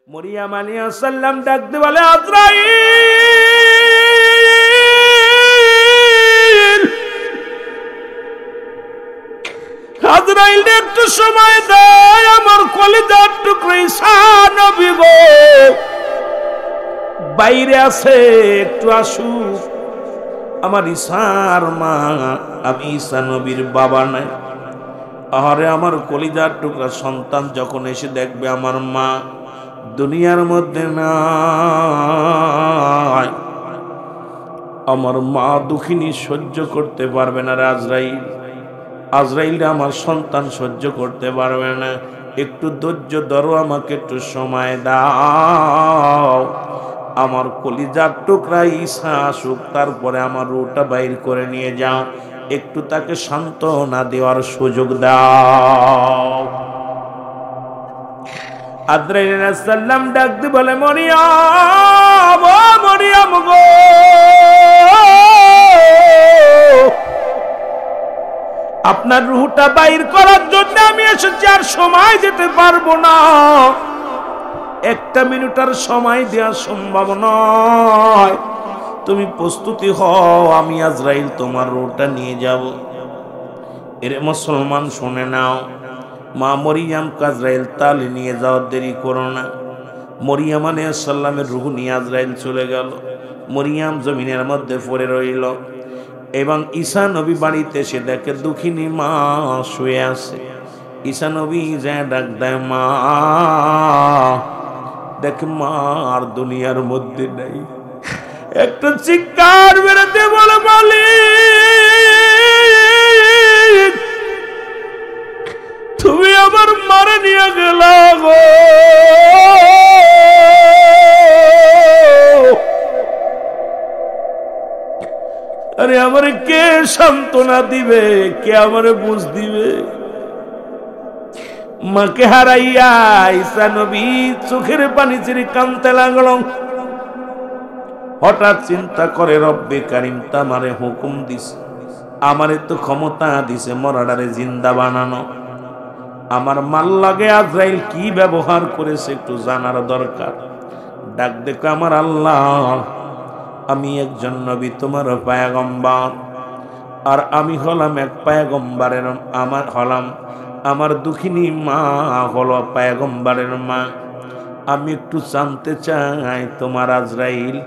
মরিয়ম আলাইহিস সালাম ডাক দিয়ে বলে, আজরাইল একটু সময় দেয়, আমার কলিজার টুকরো ঈসা নবী গো বাইরে আছে, একটু আসুক। আমার ঈসার মা, আমি ঈসা নবীর বাবা নাই। আরে আমার কলিজার টুকরা সন্তান যখন এসে দেখবে আমার মা দুনিয়ার মধ্যে নাই, আমার মা দুঃখিনী সহ্য করতে পারবে না। আজরাইল আমার সন্তান সহ্য করতে পারবে না, একটু ধৈর্য ধরো, আমাকে একটু সময় দাও। আমার কলিজার টুকরা ঈসা আসুক, তারপরে আমার রূহটা বাইর করে নিয়ে যাও, একটু তাকে সান্ত্বনা দেওয়ার সুযোগ দাও। আজরাইল আলাইহিস সালাম ডাক দিয়ে বলে, মরিয়ম, ও মরিয়ম গো, আপনার রূহটা বাইর করার জন্য আমি এসেছি, আর সময় যেতে পারবো না, একটা মিনিটের সময় দেওয়া সম্ভব নয়। তুমি প্রস্তুতি হও, আমি আজরাইল তোমার রূহটা নিয়ে যাব। এরে মুসলমান শুনে নাও, মা মরিয়ম আজরাইল তালে নিয়ে যাওয়ার দেরি করো না। মরিয়ম আলাইহিস সালামের রূহ নিয়ে আজরাইল চলে গেল। মরিয়ম জমিনের মধ্যে পড়ে রইল এবং ঈসা নবী বাড়িতে এসে দেখে দুঃখিনী মা শুয়ে আছে। ঈসা নবী যায় ডাক দেয়, মা। দেখে মা আর দুনিয়ার মধ্যে নাই। একটা চিৎকার বেরোতে বলে, মালিক তুমি আমার মারে নিয়ে গেলা গো, আরে আমারে কে সান্ত্বনা দিবে, কে আমারে বুঝ দিবে? মাকে হারাইয়া ঈসা নবী চোখের পানি ছেড়ে কাঁদতে লাগলো। হঠাৎ চিন্তা করে, রব্বে কারিম তো আমারে হুকুম দিছে, আমারে তো ক্ষমতা দিছে মরাডারে জিন্দা বানানো। আমার মাল লাগে আজরাইল কি ব্যবহার করেছে একটু জানার দরকার। ডাক দেখো, আমার আল্লাহ, আমি একজন নবী, তোমার পয়গম্বর, আর আমি হলাম এক পয়গম্বরের, আমার দুঃখিনী মা হলো পয়গম্বরের মা। আমি একটু জানতে চাই তোমার আজরাইল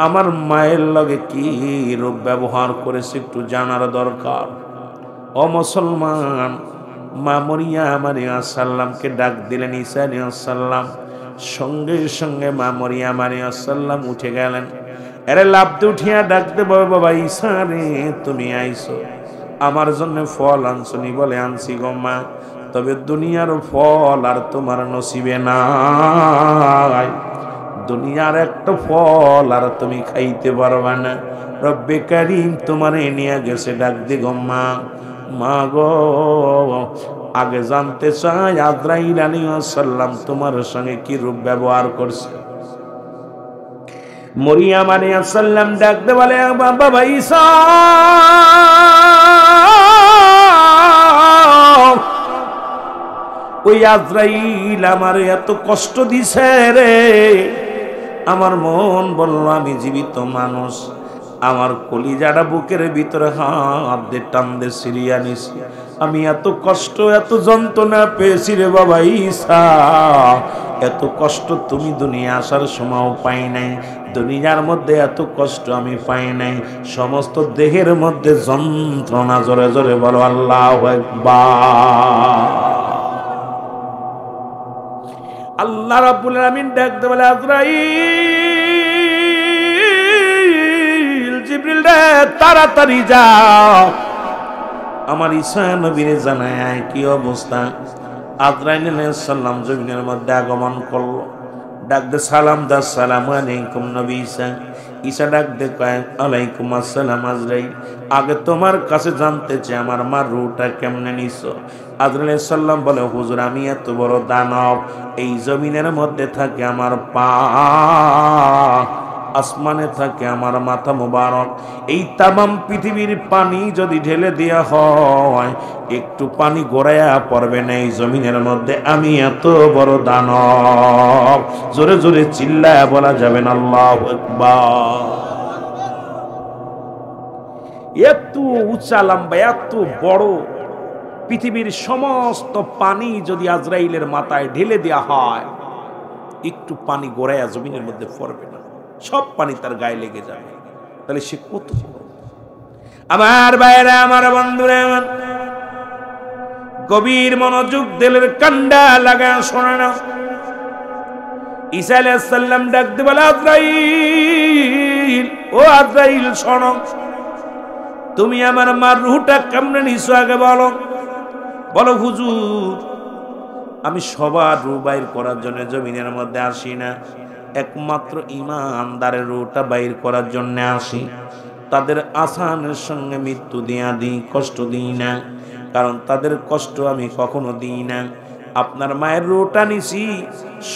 আমার মায়ের লগে কি রূপ ব্যবহার করেছে, একটু জানার দরকার। ও মুসলমান, মা মরিয়ম আলাইহিস সালামকে ডাক দিলেন ঈসা আলাইহিস সালাম। সঙ্গে সঙ্গে মা মরিয়ম আলাইহিস সালাম উঠে গেলেন। এরে লাফতে উঠিয়া ডাকতে, বাবা ঈসা রে, তুমি আইছো, আমার জন্য ফল আনছনি? বলে, আনছি গো মা, তবে দুনিয়ার ফল আর তোমার নসিবে নাই, দুনিয়ার একটা ফল আর তুমি খাইতে পারবা না। রব্বে কারিম তোমারে নিয়ে গেছে। ডাক দি গো মা, মা গো, আগে জানতে চাই আজরাইল আলাইহিস সালাম তোমার সঙ্গে কি রূপ ব্যবহার করছে। মরিয়ম আলাইহিস সালাম ডাকতে বলে, বাবা ঈসা, ওই আজরাইল আমারে এত কষ্ট দিছে রে, আমার মন বলল আমি জীবিত মানুষ, আমার কলিজাটা বুকের ভিতরে হাত দিয়ে টান দিয়ে সিরিয়া নিছি, আমি এত কষ্ট এত যন্ত্রণা পেয়েছি রে বাবা ঈসা, এত কষ্ট তুমি দুনিয়া আসার সময়ও পাই নাই, দুনিয়ার মধ্যে এত কষ্ট আমি পাই নাই, সমস্ত দেহের মধ্যে যন্ত্রণা। জোরে জোরে বলো আল্লাহু আকবার। আল্লাহ রাব্বুল আলামিন ডাকতে বলে, আজরাইল, জিবরিল রে, তাড়াতাড়ি যাও, আমার ঈসা নবীরে জানায় কি অবস্থা। আজরাইল আলাইহিস সালাম জমিনের মধ্যে আগমন করলো। ডাক দে, সালাম দা, আসসালামু আলাইকুম নবী ঈসা। ঈসা ডাক দে, আলাইকুম আসসালাম আজরাইল, আগে তোমার কাছে জানতে চাই আমার মার রূহটা কেমনে নিছো। আজরাইল আলাইহিস সালাম বলে, হুজুর, আমি এত বড় দানব, এই জমিনের মধ্যে থাকে আমার পা, আসমানে থাকে আমার মাথা মোবারক। এই তামাম পৃথিবীর পানি যদি ঢেলে দেয়া হয়, একটু পানি গড়াইয়া পড়বে না এই জমিনের মধ্যে। আমি এত বড় দানব। জোরে জোরে চিল্লায়া বলা যাবে না আল্লাহু আকবার। এত উঁচা লম্বা, এত বড় পৃথিবীর সমস্ত পানি যদি আজরাইলের মাথায় ঢেলে দেয়া হয়, একটু পানি গড়াইয়া জমিনের মধ্যে পড়বে না, সব পানি তার গায়ে লেগে যাবে। তাহলে সে কত বড়। আমার ভাইরা, আমার বন্ধুরা, আমার গভীর মনোযোগ দিলের কান্ডা লাগা শোনা না। ঈসা আলাইহিস সালাম ডাকতে বলে, আজরাইল, ও আজরাইল শোনো, তুমি আমার মার রূহটা কেমনে নিছো আগে বলো। বলো হুজুর, আমি সবার রূহ বাইর করার জন্য জমিনের মধ্যে আসি না, একমাত্র ঈমানদারের রূহটা বাইর করার জন্য আসি। তাদের আসানের সঙ্গে মৃত্যু দিয়া দিই, কষ্ট দিই না, কারণ তাদের কষ্ট আমি কখনো দিই না। আপনার মায়ের রূহটা নিছি,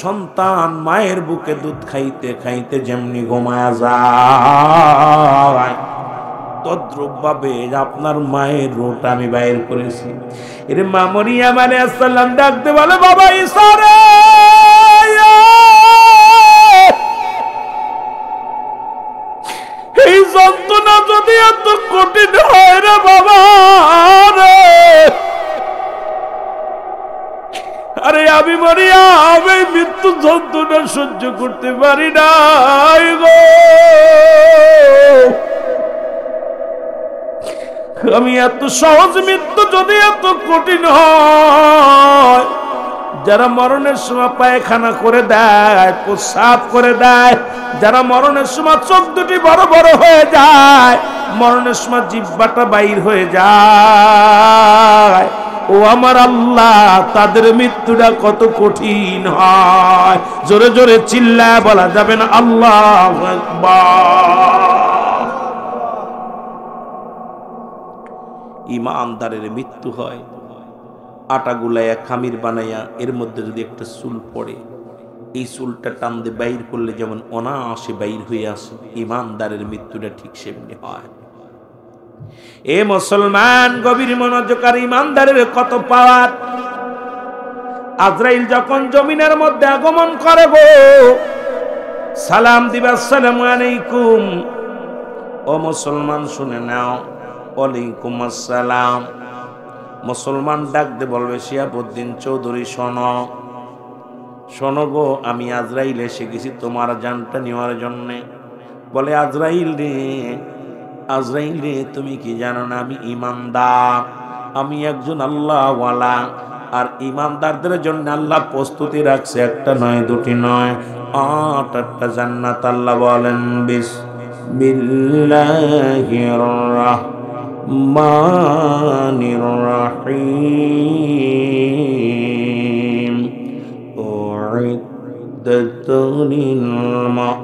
সন্তান মায়ের বুকে দুধ খাইতে খাইতে যেমনি ঘুমায়া যায়, তদ্রূপ ভাবে আপনার মায়ের রূহটা আমি বাইর করেছি। এর মা মরিয়ম আলাইহিস সালাম ডাকতে বলে, বাবা ঈসা রে, এই যন্ত্রণা যদি এত কঠিন হয় রে বাবা রে, আরে আমি মরিয়ম এই মৃত্যু যন্ত্রণা সহ্য করতে পারি না গো। আমি এত সহজ মৃত্যু যদি এত কঠিন হয়, যারা মরণের সময় পায়খানা করে দেয়, প্রস্রাব করে দেয়, যারা মরণের সময় চোখ দুটি বড় বড় হয়ে যায়, মরণের সময় জিহ্বাটা বাইর হয়ে যায়, ও আমার আল্লাহ, তাদের মৃত্যুটা কত কঠিন হয়। জোরে জোরে চিল্লায় বলা যাবে না আল্লাহু আকবার। ঈমানদারের মৃত্যু হয় আটা গুলাইয়া খামির বানাইয়া, এর মধ্যে যদি একটা চুল পড়ে, এই চুলটা টান দিয়ে বাইর করলে যেমন অনায়াসে বাইর হয়ে আসে, ঈমানদারের মৃত্যুটা ঠিক সেমনি হয়। এ মুসলমান, গভীর মনোযোগ। আর ঈমানদারের কত পাওয়ার। আজরাইল যখন জমিনের মধ্যে আগমন করে গো, সালাম দিবা, আসসালামু আলাইকুম। ও মুসলমান শুনে নাও, ওয়ালাইকুম আসসালাম। মুসলমান ডাক দে বলবে, শিহাবুদ্দিন চৌধুরী শোনো, শোনো গো, আমি আজরাইল এসে গেছি তোমার জানটা নেওয়ার জন্যে। বলে, আজরাইল রে, আজরাইল রে, তুমি কি জানো না আমি ঈমানদার, আমি একজন আল্লাহওয়ালা। আর ঈমানদারদের জন্য আল্লাহ প্রস্তুতি রাখছে, একটা নয়, দুটি নয়, 8টা জান্নাত। আল্লাহ বলেন, বিসমিল্লাহির রাহমানির রাহিম, উইদ্দাত লিল মুমিনিন।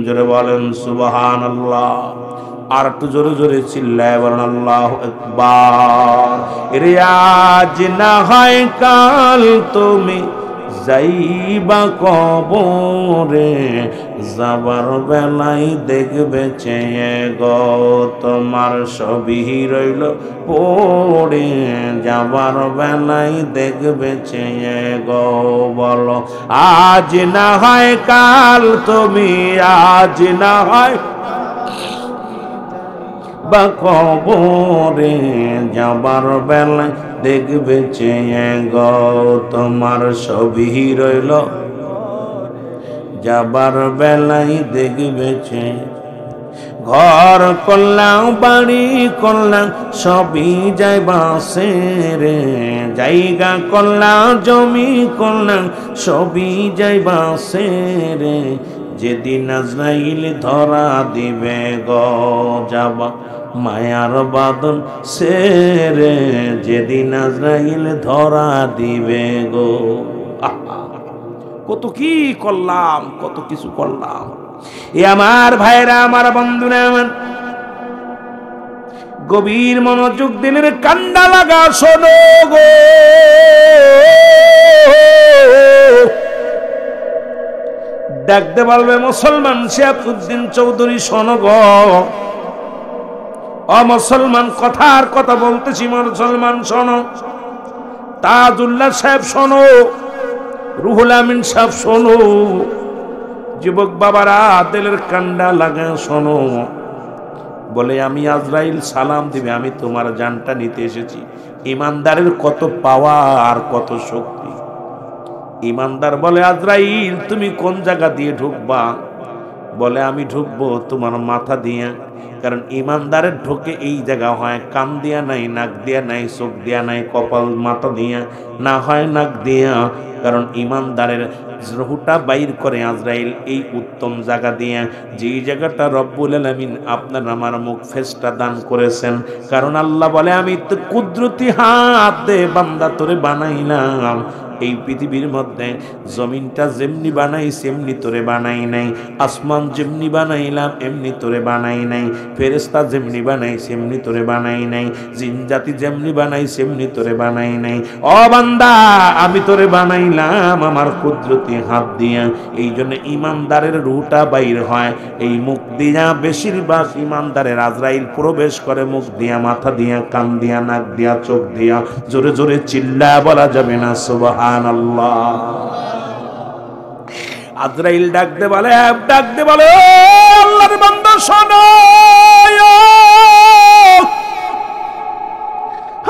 জোরে বলেন সুবহানাল্লাহ। আর একটু জোরে জোরে চিল্লায় বলেন আল্লাহু আকবার। রে আজ না হয় কাল তুমি যাইবা কবরে, যাবার বেলায় দেখবে চেয়ে গো, তোমার সবই রইল পড়ে, যাবার বেলায় দেখবে চেয়ে গো। বলো, আজ না হয় কাল তুমি, আজ না হয় বা কবরে, যাবার বেলায় দেখবে চেয়ে গো, তোমার সবই রইল, যাবার বেলায় দেখবে চেয়ে। ঘর করলাম, বাড়ি করলাম, সবই যাইবা রে, জায়গা করলাম, জমি করলাম, সবই যাইবা রে, যেদিন আজরাইল ধরা দিবে গো, যাবা মায়ার বাদন সেরে, যেদিন আজরাইল ধরা দিবে গো। কত কি করলাম, কত কিছু করলাম। এ আমার ভাইরা, আমার বন্ধুরা, আমার গভীর মনোযোগ দিলের কান্ডা লাগা শোনো গো। ডাকতে বলবে, মুসলমান শিয়াবউদ্দিন চৌধুরী শোনো গো, ও মুসলমান, কথার কথা বলতেছি, মুসলমান শোনো, তাজউল্লাহ সাহেব শোনো, রুহুল আমিন সাহেব শোনো, যুবক বাবারা দিলের কান্ডা লাগা শোনো। বলে, আমি আজরাইল সালাম দিবে, আমি তোমার জানটা নিতে এসেছি। ইমানদারের কত পাওয়ার, কত শক্তি। ইমানদার বলে, আজরাইল তুমি কোন জায়গা দিয়ে ঢুকবা? বলে, আমি ঢুকবো তোমার মাথা দিয়া। কারণ ইমানদারের ঢোকে এই জায়গা হয় কান দিয়া নাই, নাক দিয়া নাই, চোখ দিয়া নাই, কপাল মাথা দিয়া না, হয় নাক দিয়া। কারণ ইমানদারের রুহটা বাইর করে আজরাইল এই উত্তম জায়গা দিয়ে, যেই জায়গাটা রব্বুল আলামিন আপনার আমার মুখ ফেসটা দান করেছেন। কারণ আল্লাহ বলে, আমি তো কুদরতি হাত দে বান্দা তোরে বানাইলাম। এই পৃথিবীর মধ্যে জমিনটা যেমনি বানাইছি এমনি তোরে বানাই নাই, আসমান যেমনি বানাইলাম এমনি তোরে বানাই নাই, ফেরেশতা যেমনি বানাইছি এমনি তোরে বানাই নাই, জিন জাতি যেমনি বানাইছি এমনি তোরে বানাই নাই। ও বান্দা, আমি তোরে বানাইলাম আমার কুদরতি হাত দিয়া। এই জন্য ইমানদারের রুহটা বাইর হয় এই মুখ দিয়া। বেশিরভাগ ইমানদারের আজরাইল প্রবেশ করে মুখ দিয়া, মাথা দিয়া, কান দিয়া, নাক দিয়া, চোখ দিয়া। জোরে জোরে চিল্লা বলা যাবে না সুবহানাল্লাহ। আজরাইল ডাকতে বলে, আল্লাহর বান্দা শোনো,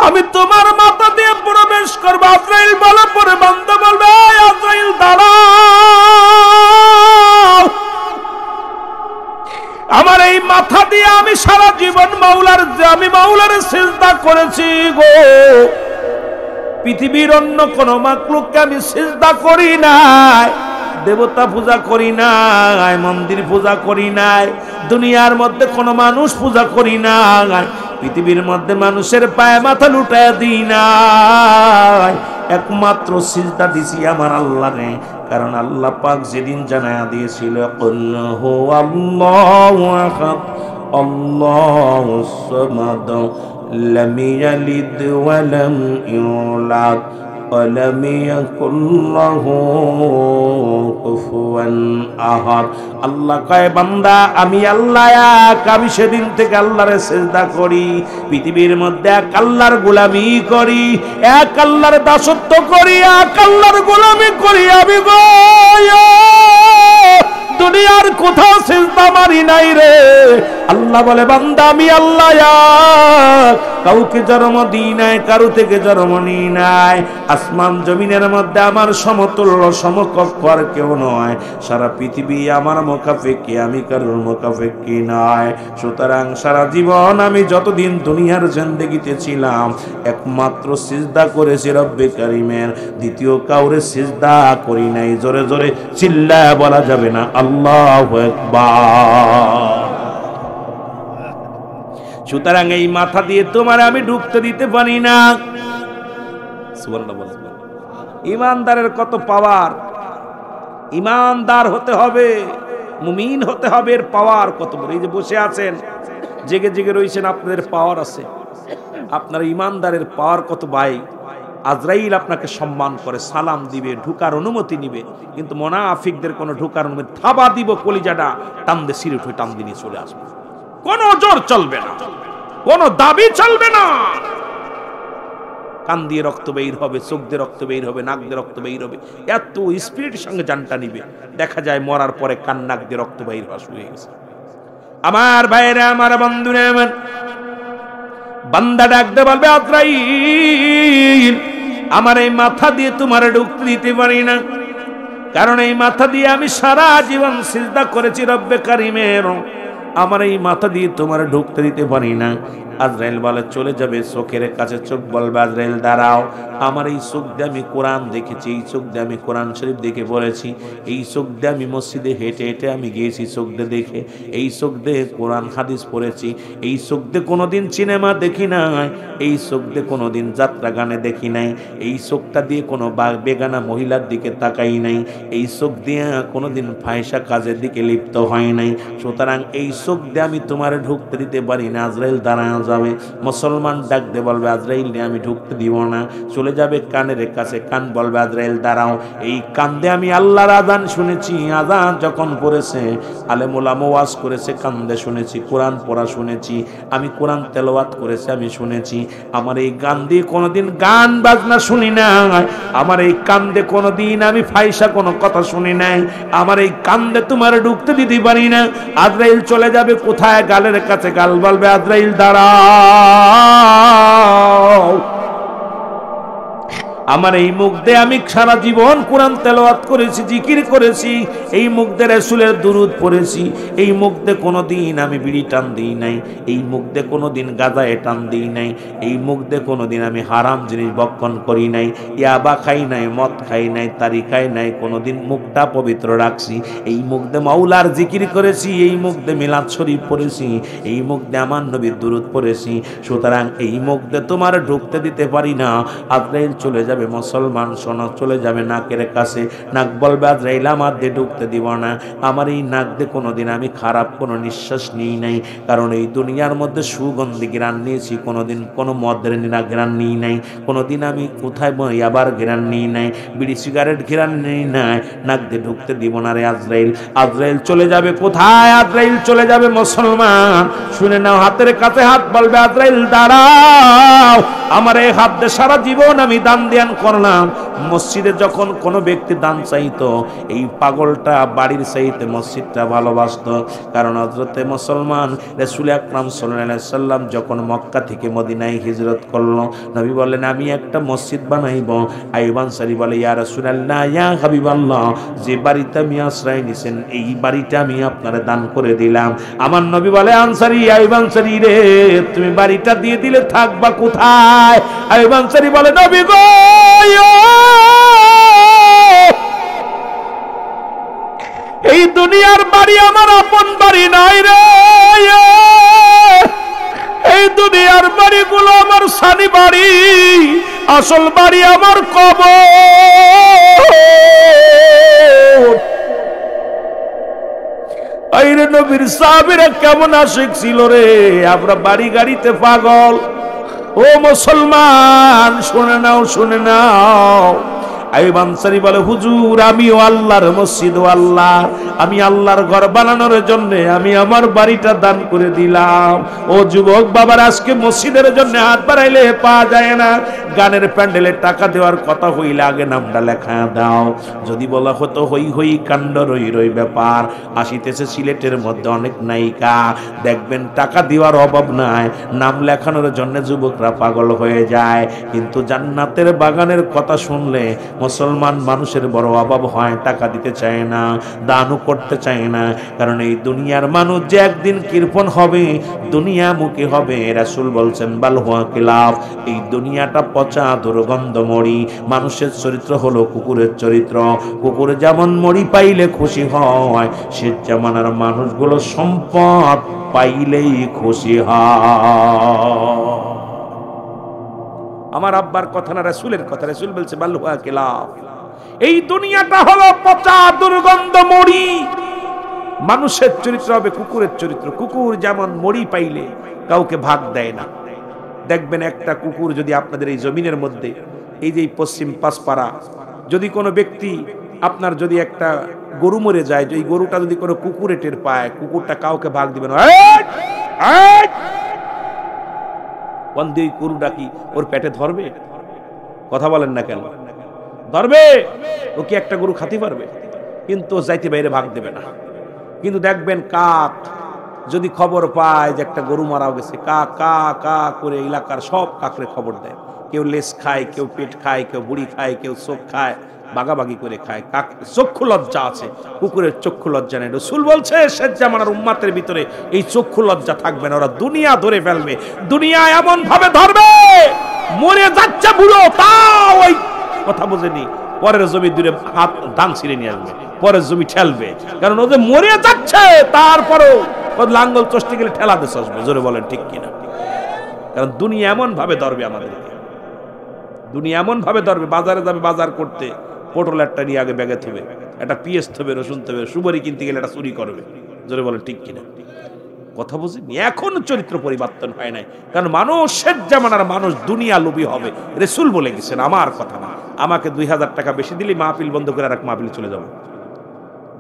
আমি তোমার মাথা দিয়ে প্রবেশ করবো। আজরাইল বলে, পরে বান্দা বলবে, আজরাইল দাঁড়াও, আমার এই মাথা দিয়ে আমি সারা জীবন মাওলার সিজদা করেছি গো। পৃথিবীর অন্য কোন মাখলুককে আমি সিজদা করি নাই, দেবতা পূজা করি নাই, মন্দির পূজা করি নাই, দুনিয়ার মধ্যে কোন মানুষ পূজা করি নাই, পৃথিবীর মধ্যে মানুষের পায়ে মাথা লুটায় দিই নাই, একমাত্র সিজদা দিছি আমার আল্লাহরে। কারণ আল্লাহ পাক যেদিন জানায়া দিয়েছিল, কুল হুয়াল্লাহু আহাদ আল্লাহুস সামাদ লাম ইয়ালিদ ওয়া লাম ইউলাদ ওয়া লাম ইয়াকুল লাহু কুফুয়ান আহাদ। আল্লাহ কয়, বান্দা আমি আল্লাহ এক, আমি সেদিন থেকে আল্লাহরে সিজদা করি, পৃথিবীর মধ্যে এক আল্লাহর গোলামি করি, এক আল্লাহর দাসত্ব করি, এক আল্লাহর গোলামি করি। আমি গো দুনিয়ার কোথাও সিজদা মারি নাই রে। আল্লাহ বলে, বান্দা আমি আল্লাহ এক, কাউকে জন্ম দিই নাই, কারো থেকে জন্ম নিই নাই। আসমান জমিনের মধ্যে আমার সমতুল্য সমকক্ষ আর কেউ নয়। সারা পৃথিবী আমার মুখাপেক্ষী, আমি কারোর মুখাপেক্ষী নয়। সুতরাং সারা জীবন আমি যতদিন দুনিয়ার জিন্দেগিতে ছিলাম, একমাত্র সিজদা করেছি রব্বে কারিমের, দ্বিতীয় কাউরে সিজদা করি নাই। জোরে জোরে চিল্লা বলা যাবে না আল্লাহু আকবার। সুতরাং এই মাথা দিয়ে তোমার আমি ঢুকতে দিতে পারি না। সুবহানাল্লাহ। ইমানদারের কত পাওয়ার! ইমানদার হতে হবে, মুমিন হতে হবে, এর পাওয়ার কত বড়! এই যে বসে আছেন, জেগে জেগে রয়েছেন, আপনাদের পাওয়ার আছে। আপনার ইমানদারের পাওয়ার কত! ভাই, আজরাইল আপনাকে সম্মান করে, সালাম দিবে, ঢুকার অনুমতি নিবে, কিন্তু মুনাফিকদের কোনো ঢুকার অনুমতি, থাবা দিব, কলিজাটা টান দিয়ে সিরিট হয়ে টান দিয়ে নিয়ে চলে আসবে। কোনো জোর চলবে না, কোনো দাবি চলবে না। কান দিয়ে রক্ত বের হবে, চোখ দিয়ে রক্ত বের হবে, নাক দিয়ে রক্ত বের হবে, এত স্পিরিটের সঙ্গে জানটা নিবে। দেখা যায় মরার পরে কান নাক দিয়ে রক্ত বের হওয়া শুরু হয়ে গেছে। আমার ভাইরা, আমার বন্ধুরা, আমার বান্দা ডাকতে বলবে, আজরাইল আমার এই মাথা দিয়ে তোমার ঢুকতে দিতে পারি না, কারণ এই মাথা দিয়ে আমি সারা জীবন সিজদা করেছি রব্বে কারিমের, আমার এই মাথা দিয়ে তোমার ঢুকতে দিতে পারি না। আজরাইল বলে, চলে যাবে চোখের কাছে, চোখ বলবে, আজরাইল দাঁড়াও, আমার এই চোখ দিয়ে আমি কোরআন দেখেছি, এই চোখ দিয়ে আমি কোরআন শরীফ দেখে পড়েছি, এই চোখ দিয়ে আমি মসজিদে হেঁটে হেঁটে আমি গিয়েছি, চোখ দিয়ে দেখে, এই চোখ দিয়ে কোরআন হাদিস পড়েছি, এই চোখ দিয়ে কোনোদিন সিনেমা দেখি নাই, এই চোখ দিয়ে কোনোদিন যাত্রা গানে দেখি নাই, এই চোখটা দিয়ে কোনো বেগানা মহিলার দিকে তাকাই নাই, এই চোখ দিয়ে কোনোদিন ফাহিশা কাজের দিকে লিপ্ত হয় নাই। সুতরাং এই চোখ দিয়ে আমি তোমার ঢুকতে দিতে পারি না। আজরাইল দাঁড়ায় যাবে। মুসলমান ডাক দিয়ে বলবে আজরাইল আমি ঢুকতে দিব না। চলে যাবে কানের কাছে, কান বলবে আজরাইল দাঁড়াও, এই কান দিয়ে আমি আল্লাহর আযান শুনেছি। আযান যখন পড়েছে, আলেম ওলামা ওয়াজ করেছে, কান দিয়ে শুনেছি। কোরআন পড়া শুনেছি, আমি কোরআন তেলাওয়াত করেছি, আমি শুনেছি। আমার এই কান দিয়ে কোনোদিন গান বাজনা শুনি নাই, আমার এই কান দিয়ে কোনোদিন আমি ফাইসা কোনো কথা শুনি নাই, আমার এই কান দিয়ে তোমার ঢুকতে দিতে পারি না। আজরাইল চলে যাবে কোথায়? গালের কাছে। গাল বলবে আজরাইল দাঁড়াও, আমার এই মুখ দিয়ে আমি সারা জীবন কোরআন তেলাওয়াত করেছি, জিকির করেছি, এই মুখ দিয়ে রাসূলের দুরূদ পড়েছি, এই মুখ দিয়ে কোনোদিন আমি বিড়ি টান দিই নাই, এই মুখ দিয়ে কোনোদিন গাঁজায় টান দিই নাই, এই মুখ দিয়ে কোনোদিন আমি হারাম জিনিস ভক্ষণ করি নাই, ইয়াবা খাই নাই, মদ খাই নাই, তারি খাই নাই, কোনোদিন মুখটা পবিত্র রাখছি, এই মুখ দিয়ে মাওলার জিকির করেছি, এই মুখ দিয়ে মিলাদ শরীফ পড়েছি, এই মুখ দিয়ে আমার নবীর দুরূদ পড়েছি। সুতরাং এই মুখ দিয়ে তোমার ঢুকতে দিতে পারি না। আজরাইল চলে যাবে। মুসলমান শোনো, চলে যাবে নাকের কাছে। নাক বলবে আজরাইল আমার দিয়ে ঢুকতে দিব না, আমার এই নাক দিয়ে কোনোদিন আমি খারাপ কোনো নিঃশ্বাস নিই নাই, কারণ এই দুনিয়ার মধ্যে সুগন্ধি ঘ্রাণ নিয়েছি, কোনোদিন কোনো মদের ঘ্রাণ নিই নাই, কোনোদিন আমি কোথায় আবার ঘ্রাণ নিই নাই, বিড়ি সিগারেট ঘ্রাণ নিই নাই, নাক দিয়ে ঢুকতে দিব না রে আজরাইল। আজরাইল চলে যাবে কোথায়? আজরাইল চলে যাবে মুসলমান শুনে নাও, হাতের কাছে হাত বলবে আজরাইল দাঁড়াও, আমার এই হাত দিয়ে সারা জীবন আমি দান ধ্যান করলাম। মসজিদে যখন কোনো ব্যক্তি দান চাইতো, এই পাগলটা বাড়ির চাইতে মসজিদটা ভালোবাসতো, কারণ হযরতে মুসলমান রাসূল আকরাম সাল্লাল্লাহু আলাইহি সাল্লাম যখন মক্কা থেকে মদিনায় হিজরত করলো, নবী বললেন আমি একটা মসজিদ বানাইবো। আইয়ুব আনসারী বলে ইয়া রাসূলুল্লাহ, ইয়া হাবিবাল্লাহ, যে বাড়িতে আমি আশ্রয় নিছেন এই বাড়িটা আমি আপনারে দান করে দিলাম। আমার নবী বলে আনসারী, আইয়ুব আনসারী রে, তুমি বাড়িটা দিয়ে দিলে থাকবা কোথায়? আইয়ুব আনসারী বলে নবী গো, এই দুনিয়ার বাড়ি আমার আপন বাড়ি নাই রে, এই দুনিয়ার বাড়িগুলো আমার সানি বাড়ি, আসল বাড়ি আমার কবর। আইরে নবীর সাহাবীরা কেমন আশিক ছিল রে, আমরা বাড়ি গাড়িতে পাগল। ও মুসলমান শুনে নাও, শুনে নাও। আইয়ুব আনসারী বলে হুজুর আমিও আল্লাহর মসজিদ ও আল্লাহ, আমি আল্লাহর ঘর বানানোর জন্য আমি আমার বাড়িটা দান করে দিলাম। ও যুবক বাবার, আজকে মসজিদের জন্য হাত বাড়াইলে পাওয়া যায় না, গানের প্যান্ডেলের টাকা দেওয়ার কথা হইলে আগে নামটা লেখা দাও। যদি বলা হতো হই হই কাণ্ড রই রই ব্যাপার, আসিতেছে সিলেটের মধ্যে অনেক নায়িকা, দেখবেন টাকা দেওয়ার অভাব নাই, নাম লেখানোর জন্য যুবকরা পাগল হয়ে যায়। কিন্তু জান্নাতের বাগানের কথা শুনলে মুসলমান মানুষের বড় অভাব হয়, টাকা দিতে চায় না, দানও করতে চায় না, কারণ এই দুনিয়ার মানুষ যে একদিন কৃপণ হবে, দুনিয়ামুখী হবে। রাসূল বলছেন বাল হুয়া কিলাফ, এই দুনিয়াটা পচা দুর্গন্ধ মরি। মানুষের চরিত্র হলো কুকুরের চরিত্র, কুকুর যেমন মরি পাইলে খুশি হয়, সে জামানার মানুষগুলো সম্পদ পাইলেই খুশি হয়। আমার আব্বার কথা না, রাসূলের কথা। রাসূল বলছে বাল হুয়া কিলাফ, এই দুনিয়াটা হলো পচা দুর্গন্ধ মরি। মানুষের চরিত্র হবে কুকুরের চরিত্র, কুকুর যেমন মরি পাইলে কাউকে ভাগ দেয় না। দেখবেন একটা কুকুর যদি আপনাদের এই জমিনের মধ্যে, এই যে পশ্চিম পাঁচপাড়া, যদি কোনো ব্যক্তি আপনার যদি একটা গরু মরে যায়, এই গরুটা যদি কোনো কুকুরে টের পায়, কুকুরটা কাউকে ভাগ দিবে না। ওই গরুটা কি ওর পেটে ধরবে? কথা বলেন না কেন? ধরবে। ও কি একটা গরু খাতে পারবে? কিন্তু যাইতে বাইরে ভাগ দেবে না। কিন্তু দেখবেন কাক যদি খবর পায় যে একটা গরু মারা গেছে, কা কা কা করে এলাকার সব কাকরে খবর দেয়। কেউ লেজ খায়, কেউ পেট খায়, কেউ বুড়ি খায়, কেউ চোখ খায়, বাগাবাগি করে খায়। কাক চক্ষু লজ্জা আছে, কুকুরের চক্ষু লজ্জা নেই। রাসূল বলছে শেষ জামানার উম্মতের ভিতরে এই চক্ষু লজ্জা থাকবে না, ওরা দুনিয়া ধরে ফেলবে। দুনিয়া এমন ভাবে ধরবে, মরে যাচ্ছে বুড়ো তাও ওই কথা বোঝেনি, পরের জমি দূরে হাত দান ছিঁড়ে নিয়ে আসবে, পরের জমি ঠেলবে, কারণ ও যে মরে যাচ্ছে তারপরও ও লাঙ্গল চষতে গেলে ঠেলা দেশ আসবে। জোরে বলেন ঠিক কিনা? কারণ দুনিয়া এমন ভাবে ধরবে আমাদেরকে, দুনিয়া এমন ভাবে ধরবে। বাজারে যাবে বাজার করতে, পটল একটা নিয়ে আগে ব্যাগে থবে, একটা পিঁয়াজ থবে, রসুন থবে, সুপারি কিনতে গেলে একটা চুরি করবে। জোরে বলেন ঠিক কিনা? কথা বুঝিনি, এখনো চরিত্র পরিবর্তন হয় নাই। কারণ মানুষের জামানার মানুষ দুনিয়া লোভী হবে, রাসূল বলে গেছেন, আমার কথা না। আমাকে 2000 টাকা বেশি দিলে মাহফিল বন্ধ করে আর এক মাহফিলে চলে যাব।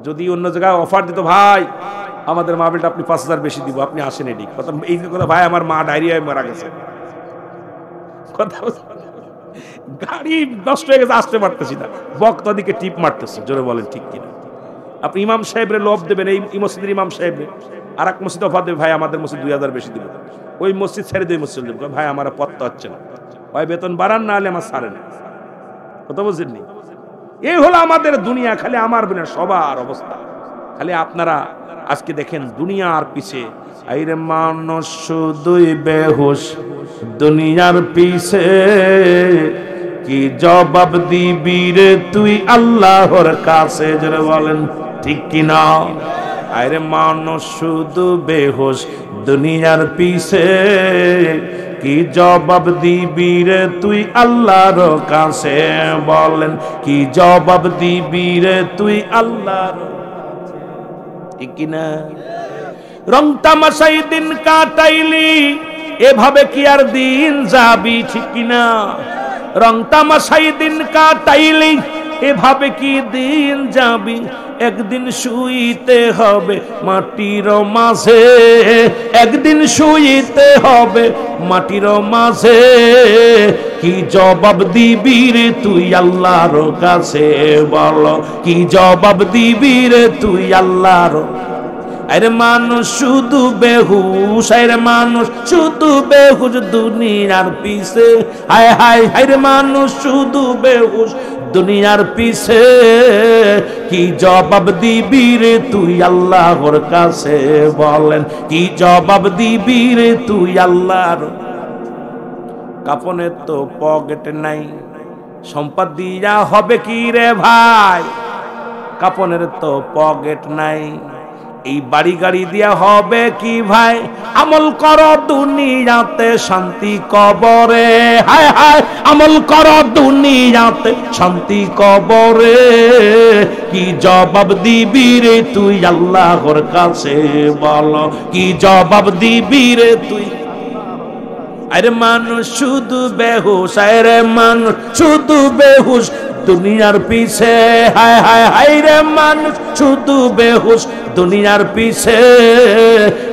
যদি অন্য জায়গায় অফার দিত, ভাই আমাদের মাহফিলটা আপনি 5000 বেশি দিব, আপনি আসেন, এদিক কথা এই কথা, ভাই আমার মা ডায়রিয়ায় মারা গেছে, কথা গাড়ি নষ্ট হয়ে গেছে, আসতে পারতেছি না, বক্তা দিকে টিপ মারতেছে, জোরে বলেন ঠিক কিনা? আপনি ইমাম সাহেবরে লোভ দেবেন, এই মসজিদের ইমাম সাহেবরে, আর এক মসজিদ অফার দেবে, ভাই আমাদের মসজিদ 2000 বেশি দিব, ওই মসজিদ ছেড়ে দিয়ে মসজিদ দেবে, ভাই আমার পত্তা হচ্ছে না, ভাই বেতন বাড়ান, না হলে আমার ছাড়ে না, কথা বুঝেননি? এই হলো আমাদের দুনিয়া, খালি আমার বিনা সবার অবস্থা। খালি আপনারা আজকে দেখেন দুনিয়ার পিছে, আইরে মানুষ শুধুই বেহুশ দুনিয়ার পিছে, কি জবাব দিবি রে তুই আল্লাহর কাছে, যারা বলেন ঠিক কিনা? আইরে মানুষ শুধু বেহুশ দুনিয়ার পিছে, কি জবাব দিবি রে তুই আল্লাহর কাছে, বলেন কি জবাব দিবি রে তুই আল্লাহর, ঠিক কিনা? রং তামাশাই দিন কাটাইলি, এভাবে কি আর দিন যাবি, ঠিক কিনা? রং তামাশাই দিন কাটাইলি, এভাবে কি দিন যাবি, একদিন শুইতে হবে মাটির মাঝে, একদিন শুইতে হবে মাটির মাঝে, কি জবাব দিবি রে তুই আল্লাহর কাছে, বলো কি জবাব দিবি রে তুই আল্লাহর। আরে মানুষ শুধু বেহুশ, আরে মানুষ শুধু বেহুশ দুনিয়ার পিছে, হায় হায় হায় মানুষ শুধু বেহুশ দুনিয়ার পিছে, কি জবাব দিবি রে তুই আল্লাহর কাছে, বলেন কি জবাব দিবি রে তুই আল্লাহর। কাপনে তো পকেট নাই, সম্পদ দিয়া হবে কি রে ভাই, কাপনের তো পকেট নাই, এই বাড়ি গাড়ি দিয়া হবে কি ভাই, আমল করো দুনিয়াতে শান্তি কবরে, হায় হায় আমল করো দুনিয়াতে শান্তি কবরে, কি জবাব দিবি রে তুই আল্লাহর কাছে, বলো কি জবাব দিবি রে তুই। আরে মানুষ শুধু বেহুশ, আরে মানুষ শুধু বেহুশ দুনিয়ার পিছে, হায় হায় হায় রে মানুষ শুধু বেহুশ দুনিয়ার পিছে,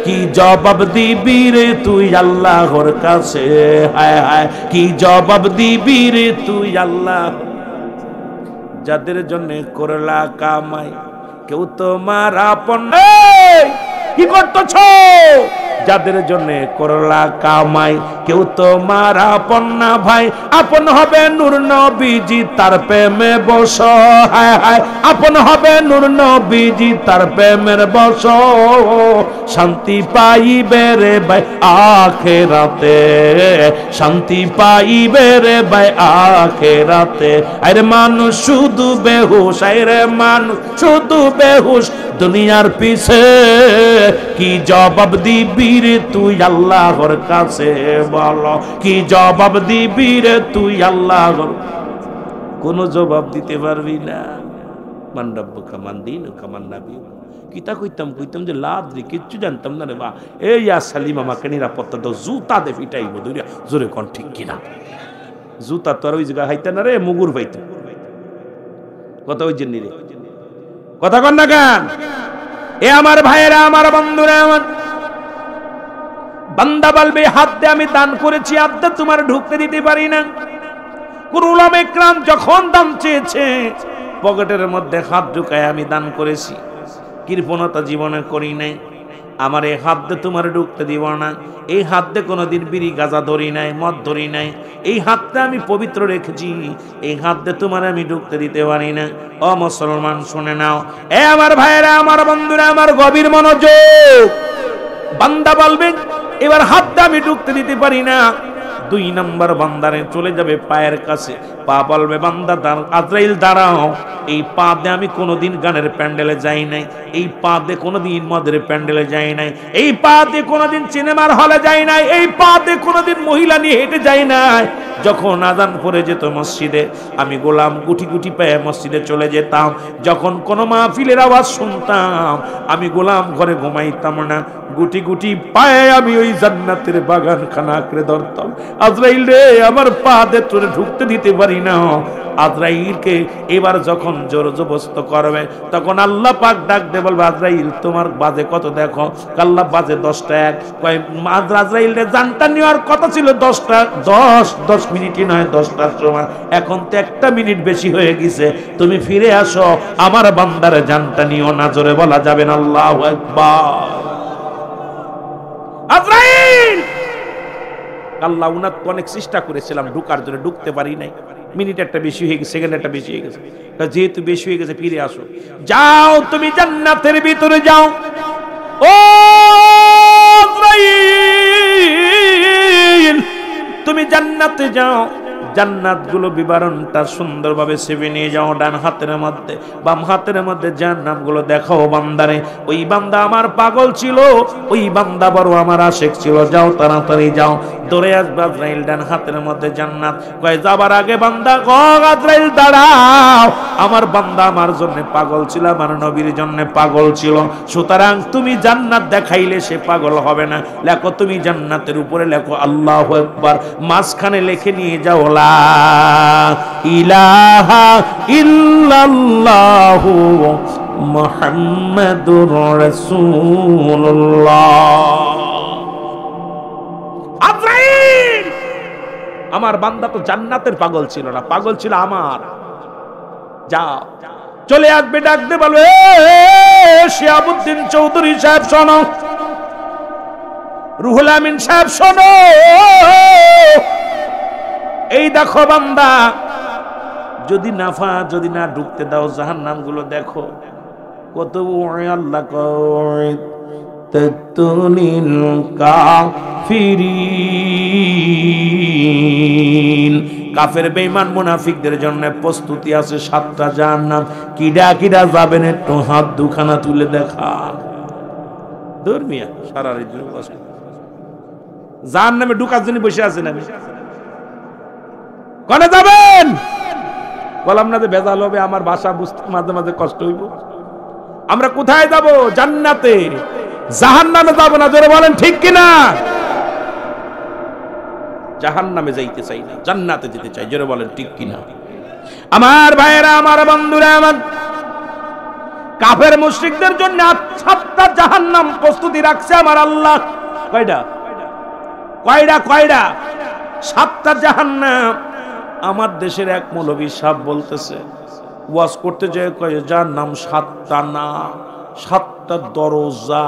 কি জবাব দিবি রে তুই আল্লাহর কাছে, হায় হায় কি জবাব দিবি রে তুই আল্লাহ। যাদের জন্য করলা কামাই কেউ তোমার আপন, কি করতেছ? যাদের জন্য করলা কামাই কেউ তোমার আপন না ভাই, আপন হবে নূর নবীজি তার প্রেমে বস, হায় হায় আপন হবে নূর নবীজি তার প্রেমের বস, শান্তি পাইবে রে ভাই আখিরাতে, শান্তি পাইবে রে ভাই আখিরাতে। আরে মানুষ শুধু বেহুশ, আরে মানুষ শুধু বেহুশ দুনিয়ার পিছে, কি জবাব দিবি রে তুই আল্লাহর কাছে, বলো কি জবাব দিবি রে তুই আল্লাহর। কোন জবাব দিতে পারবি না। মান রব্বুকা মান দীনুকা মান নাবিয়্যুকা, কিতা কইতাম যে লাদ্রি, কিচ্ছু জানতাম না রে বা। এই ইয়া সালিম আমাকে নিরাপত্তা দাও, জুতা দে ফিটাইব দূরে, জোরে কোন ঠিক কিনা? জুতা তোর ওই জায়গা হাইতা না রে, মুগুর পাইতে কথা ওই জন্য রে, কথা কন না গান। এ আমার ভাইয়েরা, আমার বন্ধুরা, আমার বান্দা বলবে হাত দে আমি দান করেছি, হাত দে তোমার ঢুকতে দিতে পারি না। কোন উলামা ইকরাম যখন দান চেয়েছে পকেটের মধ্যে হাত ঢুকায় আমি দান করেছি, কৃপণতা জীবনে করি নাই। আমার এই হাত দিয়ে তোমার ঢুকতে দিব না, এই হাত দিয়ে কোনোদিন বিড়ি গাঁজা ধরি নাই, মদ ধরি নাই, এই হাতটা আমি পবিত্র রেখেছি, এই হাত দিয়ে তোমার আমি ঢুকতে দিতে পারি না। ও মুসলমান শুনে নাও, এ আমার ভাইয়েরা, আমার বন্ধুরা, আমার গভীর মনোযোগ। বান্দা বলবে এবার হাতটা আমি ঢুকতে দিতে পারি না, 2 নাম্বার বান্দারে চলে যাবে পায়ের কাছে, পা বলবে বান্দা আজরাইল দাঁড়াও, এই পা দিয়ে আমি কোনোদিন গানের প্যান্ডেলে যাই নাই, এই পা দিয়ে কোনোদিন মদের প্যান্ডেলে যাই নাই, এই পা দিয়ে কোনোদিন সিনেমার হলে যাই নাই, এই পা দিয়ে কোনোদিন মহিলা নিয়ে হেঁটে যাই নাই। যখন আজান পড়ে যেত মসজিদে, আমি গোলাম গুটি গুটি পায়ে মসজিদে চলে যেতাম। যখন কোনো মাহফিলের আওয়াজ শুনতাম, আমি গোলাম ঘরে ঘুমাইতাম না, গুটি গুটি পায়ে আমি ওই জান্নাতের বাগানখানা আঁকড়ে ধরতাম। আজরাইল রে, আমার পা দিয়ে তোরে ঢুকতে দিতে পারি না। আজরাইলকে এবার যখন জোর জবরদস্ত করবে, তখন আল্লাহ পাক ডাক দে বলবে আজরাইল তোমার বাজে কত দেখো। আল্লাহ বাজে 10টা 1। কয় আজরাইল রে জানটা নেওয়ার কথা ছিল 10 মিনিটই নয়, 10টার সময়, এখন তো 1টা মিনিট বেশি হয়ে গেছে, তুমি ফিরে আসো, আমার বান্দারে জানটা নিও না। জোরে বলা যাবে না আল্লাহু আকবার। আজরাইল, আল্লাহ উনাত অনেক চেষ্টা করেছিলাম ঢুকার জন্য, ঢুকতে পারি নাই, মিনিট একটা বেশি হয়ে গেছে, সেকেন্ড একটা বেশি হয়ে গেছে, যেহেতু বেশি হয়ে গেছে ফিরে আসো, যাও তুমি জান্নাতের ভিতরে যাও। ও আজরাইল, তুমি জান্নাতে যাও, জান্নাত গুলো বিবরণটা সুন্দরভাবে সেবে নিয়ে যাও, ডান হাতের মধ্যে বাম হাতের মধ্যে জান্নাত গুলো দেখাও বান্দারে। ওই বান্দা আমার পাগল ছিল, ওই বান্দা বড় আমার আশিক ছিল, যাও তাড়াতাড়ি যাও, দৌড়ে আসবে। আজরাইল ডান হাতের মধ্যে জান্নাত, কয় যাবার আগে বান্দা আজরাইল দাঁড়াও, আমার বান্দা আমার জন্য পাগল ছিল, আমার নবীর জন্য পাগল ছিল, সুতরাং তুমি জান্নাত দেখাইলে সে পাগল হবে না। লেখো তুমি জান্নাতের উপরে লেখো আল্লাহু আকবার, মাঝখানে লিখে নিয়ে যাও লা ইলাহা ইল্লাল্লাহু মুহাম্মাদুর রাসূলুল্লাহ। আজরাইল, আমার বান্দা তো জান্নাতের পাগল ছিল না, পাগল ছিল আমার। যাও, চলে আসবে, ডাকতে বলবে শিহাবুদ্দিন চৌধুরী সাহেব শোনো, রুহুল আমিন সাহেব শোনো, এই দেখো বান্দা, যদি না ঢুকতে দাও জাহান্নাম গুলো দেখো কত। আল্লাহ কয় তাতুনিল কাফিরিন, কাফের বেঈমান মুনাফিকদের জন্য প্রস্তুতি আছে 7টা জাহান্নাম। কিডা কিডা যাবেন একটু হাত দুখানা তুলে দেখা। ধর্মিয়া সারা রাত জাহান্নামে ঢুকার জন্য বসে আছেন, আমি কোনে যাবেন বললাম না যে ভেজাল হবে, আমার ভাষা বুঝতে মাঝে মাঝে কষ্ট হইব। আমরা কোথায় যাব? জান্নাতে, জাহান্নামে যাব না। জোরে বলেন ঠিক কিনা? জাহান্নামে যাইতে চাই না, জান্নাতে যেতে চাই। জোরে বলেন ঠিক কিনা? আমার ভাইয়েরা, আমার বন্ধুরা, আমার কাফের মুশরিকদের জন্য 7টা জাহান্নাম প্রস্তুতি রাখছে আমার আল্লাহ। কয়টা? 7টা জাহান্নাম। আমার দেশের এক মৌলভী সাহেব বলতেছে, ওয়াজ করতে যায়, কয় জাহান্নাম 7টা না, 7টা দরজা।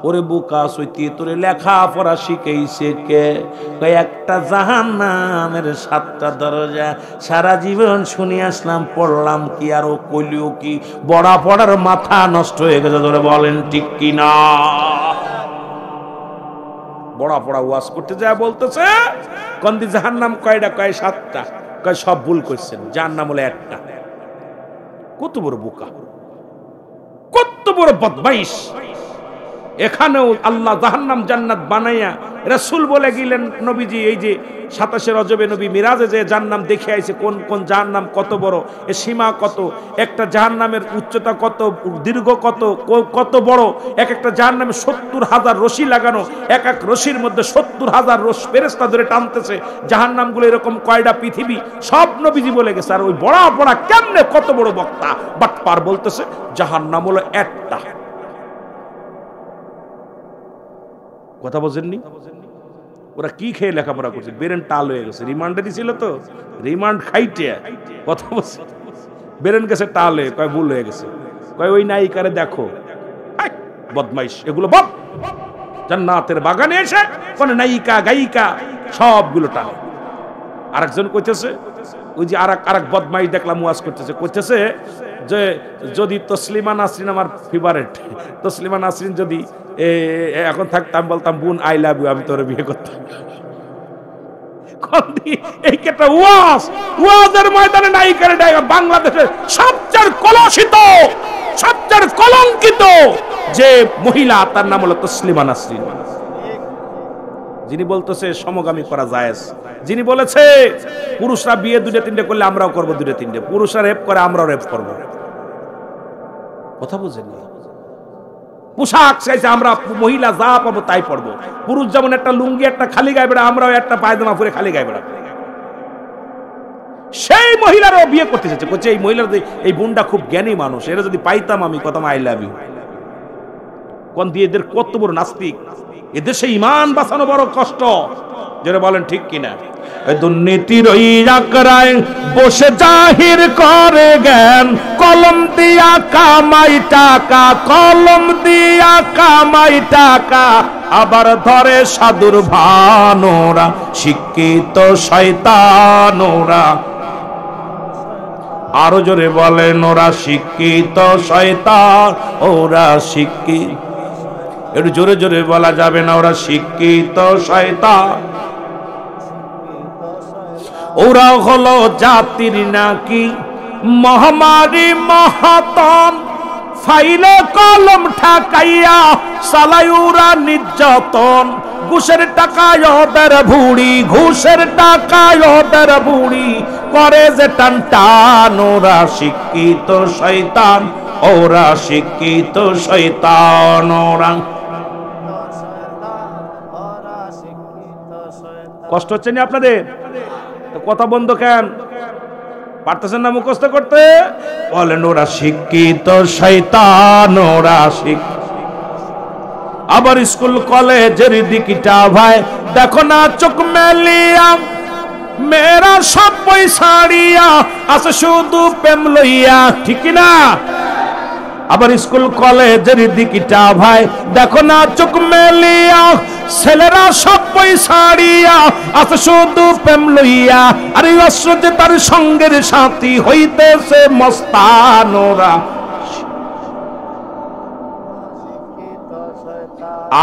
ওরে বোকা সইতি, তোরে লেখাপড়া শিখাইছে কে? কয় একটা জাহান্নামের 7টা দরজা। সারা জীবন শুনে আসলাম, পড়লাম কি আর ও কইলিও কি? বড়া পড়ার মাথা নষ্ট হয়ে গেছে। ধরে বলেন ঠিক কিনা? বড়া পড়া ওয়াজ করতে যায় বলতেছে কন্দি জাহান্নাম কয়টা? কয় 7টা। কয় সব ভুল করছেন, জাহান্নাম হলো একটা। কত বড় বোকা, কত বড় বদমাইশ! এখানেও আল্লাহ জাহান্নাম জান্নাত বানাইয়া রাসূল বলে গেলেন, নবীজি এই যে 27শে রজবে নবী মিরাজে যে জাহান্নাম দেখে আইছে, কোন কোন জাহান্নাম কত বড়, এর সীমা কত, একটা জাহান্নামের উচ্চতা কত, দীর্ঘ কত, কত বড়, এক একটা জাহান্নামে 70,000 রশি লাগানো, এক এক রশির মধ্যে 70,000 ফেরেশতা ধরে টানতেছে। জাহান্নামগুলো এরকম কয়টা পৃথিবী, সব নবীজি বলে গেছে। আর ওই বড় বড় কেমনে, কত বড় বক্তা বাটপার বলতেছে জাহান্নাম হলো একটা। কথা বোঝেননি? ওরা কি খেয়ে লেখাপড়া করছে? বেরেন টাল হয়ে গেছে, রিমান্ডে দিছিল তো, রিমান্ড খাইতে কথা বলছে, বেরেন গেছে টাল হয়ে। কয় ভুল হয়ে গেছে। কয় ওই নায়িকারে দেখো, বদমাইশ এগুলো। বদ জান্নাতের বাগানে এসে কোন নায়িকা গায়িকা সবগুলো টালে। আরেকজন কইতেছে, ওই যে আরেক বদমাইশ দেখলাম ওয়াজ করতেছে, কইতেছে যে যদি তসলিমা নাসরিন, আমার ফেভারিট তসলিমা নাসরিন, যদি এখন থাকতাম বলতাম বোন আই লাভ ইউ, আমি তোর বিয়ে করতাম। এই একটা ওয়াজের ময়দানে নায়িকারে ডাইকা বাংলাদেশের সবচেয়ে কলুষিত, সবচেয়ে কলঙ্কিত যে মহিলা, তার নাম হলো তসলিমা নাসরিন, যিনি বলতেছে সমগামী করা জায়েজ, যিনি বলেছে পুরুষরা বিয়ে 2-3টে করলে আমরাও করব 2-3টে, পুরুষরা রেপ করে আমরাও রেপ করব। কথা বুঝেন? পোশাক চাইছে আমরা মহিলা যা পাবো তাই পরবো, পুরুষ যেমন একটা লুঙ্গি একটা খালি গায়ে বেড়া, আমরাও একটা পায়জামা পরে খালি গায়ে বেড়া। সেই মহিলারও বিয়ে করতে চাইছে, বলছে এই মহিলার এই বোনটা খুব জ্ঞানী মানুষ, এরা যদি পাইতাম আমি কথা আই লাভ ইউ। কোন দিয়ে এদের কত বড় নাস্তিক, এদের সেই ইমান বাঁচানো বড় কষ্ট, যারা বলেন ঠিক কিনা? দুর্নীতির ওই আকড়ায় বসে জাহির করে জ্ঞান, কলম দিয়া কামাই টাকা, কলম দিয়া কামাই টাকা, আবার ধরে সাধুর ভানোরা, শিক্ষিত শয়তানোরা। আরো জোরে বলেন, ওরা শিক্ষিত শয়তান, ওরা শিক্ষিত। একটু জোরে জোরে বলা যাবে না? ওরা শিক্ষিত শয়তান। ওরা হলো জাতির নাকি মহামারী মহাতম, ফাইলে কলম ঠাকাইয়া চালাই ওরা নির্যাতন, ঘুষের টাকায় ওদের ভুড়ি, ঘুষের টাকায় ওদের ভুড়ি, করে যে টান টান। ওরা শিক্ষিত শয়তান, ওরা শিক্ষিত শয়তান। ওরা কষ্ট হচ্ছে না আপনাদের? কথা বন্ধ কেন? পারতেছেন না মুখস্থ করতে? বলেন ওরা শিক্ষিত শয়তান, ওরা শিক্ষিত। আবার স্কুল কলেজের দিকটা ভাই দেখো না চোখ মেলিয়া, মেয়েরা সব পয়সাড়িয়া আছে শুধু প্রেম লইয়া, ঠিক না? আবার স্কুল কলেজের দিকটা ভাই দেখো না চোখ মেলিয়া, ছেলেরা সব পয়সাড়িয়া আছে শুধু প্রেম লইয়া, আর এই অস্ত্র যে তার সঙ্গের সাথী হইতেছে মস্তান। ওরা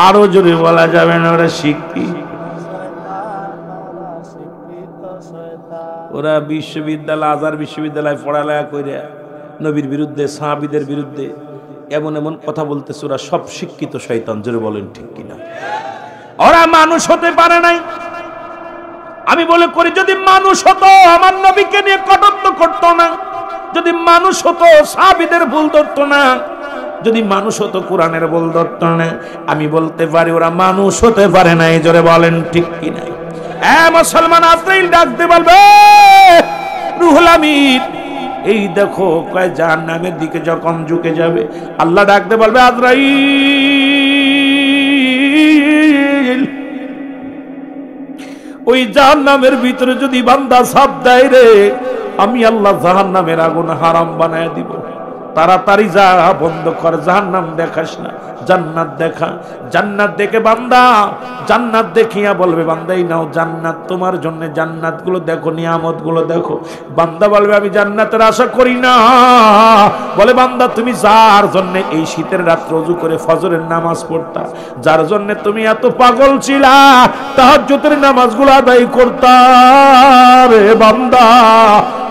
আরো জোরে বলা যাবে না? ওরা শিক্ষিত। ওরা বিশ্ববিদ্যালয়, আজহার বিশ্ববিদ্যালয় পড়ালেখা করে নবীর বিরুদ্ধে, সাহাবীদের বিরুদ্ধে এমন এমন কথা বলতেছে। ওরা সব শিক্ষিত শয়তান। জোরে বলেন ঠিক কিনা? ওরা মানুষ হতে পারে নাই। আমি বলে করি, যদি মানুষ হতো আমার নবীকে নিয়ে কটাক্ষ করতো না, যদি মানুষ হতো সাহাবীদের ভুল ধরতো না, যদি মানুষ হতো কোরআনের ভুল ধরতো না। আমি বলতে পারি ওরা মানুষ হতে পারে নাই। জোরে বলেন ঠিক কিনা? মুসলমান আজরাইল ডাকতে বলবে, রুহুল আমিন এই দেখো কয় জাহান্নামের দিকে যখন ঝুঁকে যাবে, আল্লাহ ডাকতে বলবে, আজরাইল ওই জাহান্নামের ভিতরে যদি বান্দা সাপ দেয় রে, আমি আল্লাহ জাহান্নামের আগুন হারাম বানায় দিব। তাড়াতাড়ি যা, বন্ধ কর, জাহান্নাম দেখাস না, জান্নাত দেখা। জান্নাত দেখে বান্দা, জান্নাত দেখিয়া বলবে, বান্দা এই নাও জান্নাত তোমার জন্য, জান্নাত গুলো দেখো, নিয়ামত গুলো দেখো। বান্দা বলবে, আমি জান্নাতের আশা করি না। বলে, বান্দা তুমি যার জন্য এই শীতের রাত্রে ওযু করে ফজরের নামাজ পড়তা, যার জন্য তুমি এত পাগল ছিলা তাহাজ্জুদের নামাজগুলো আদায় করতা রে বান্দা,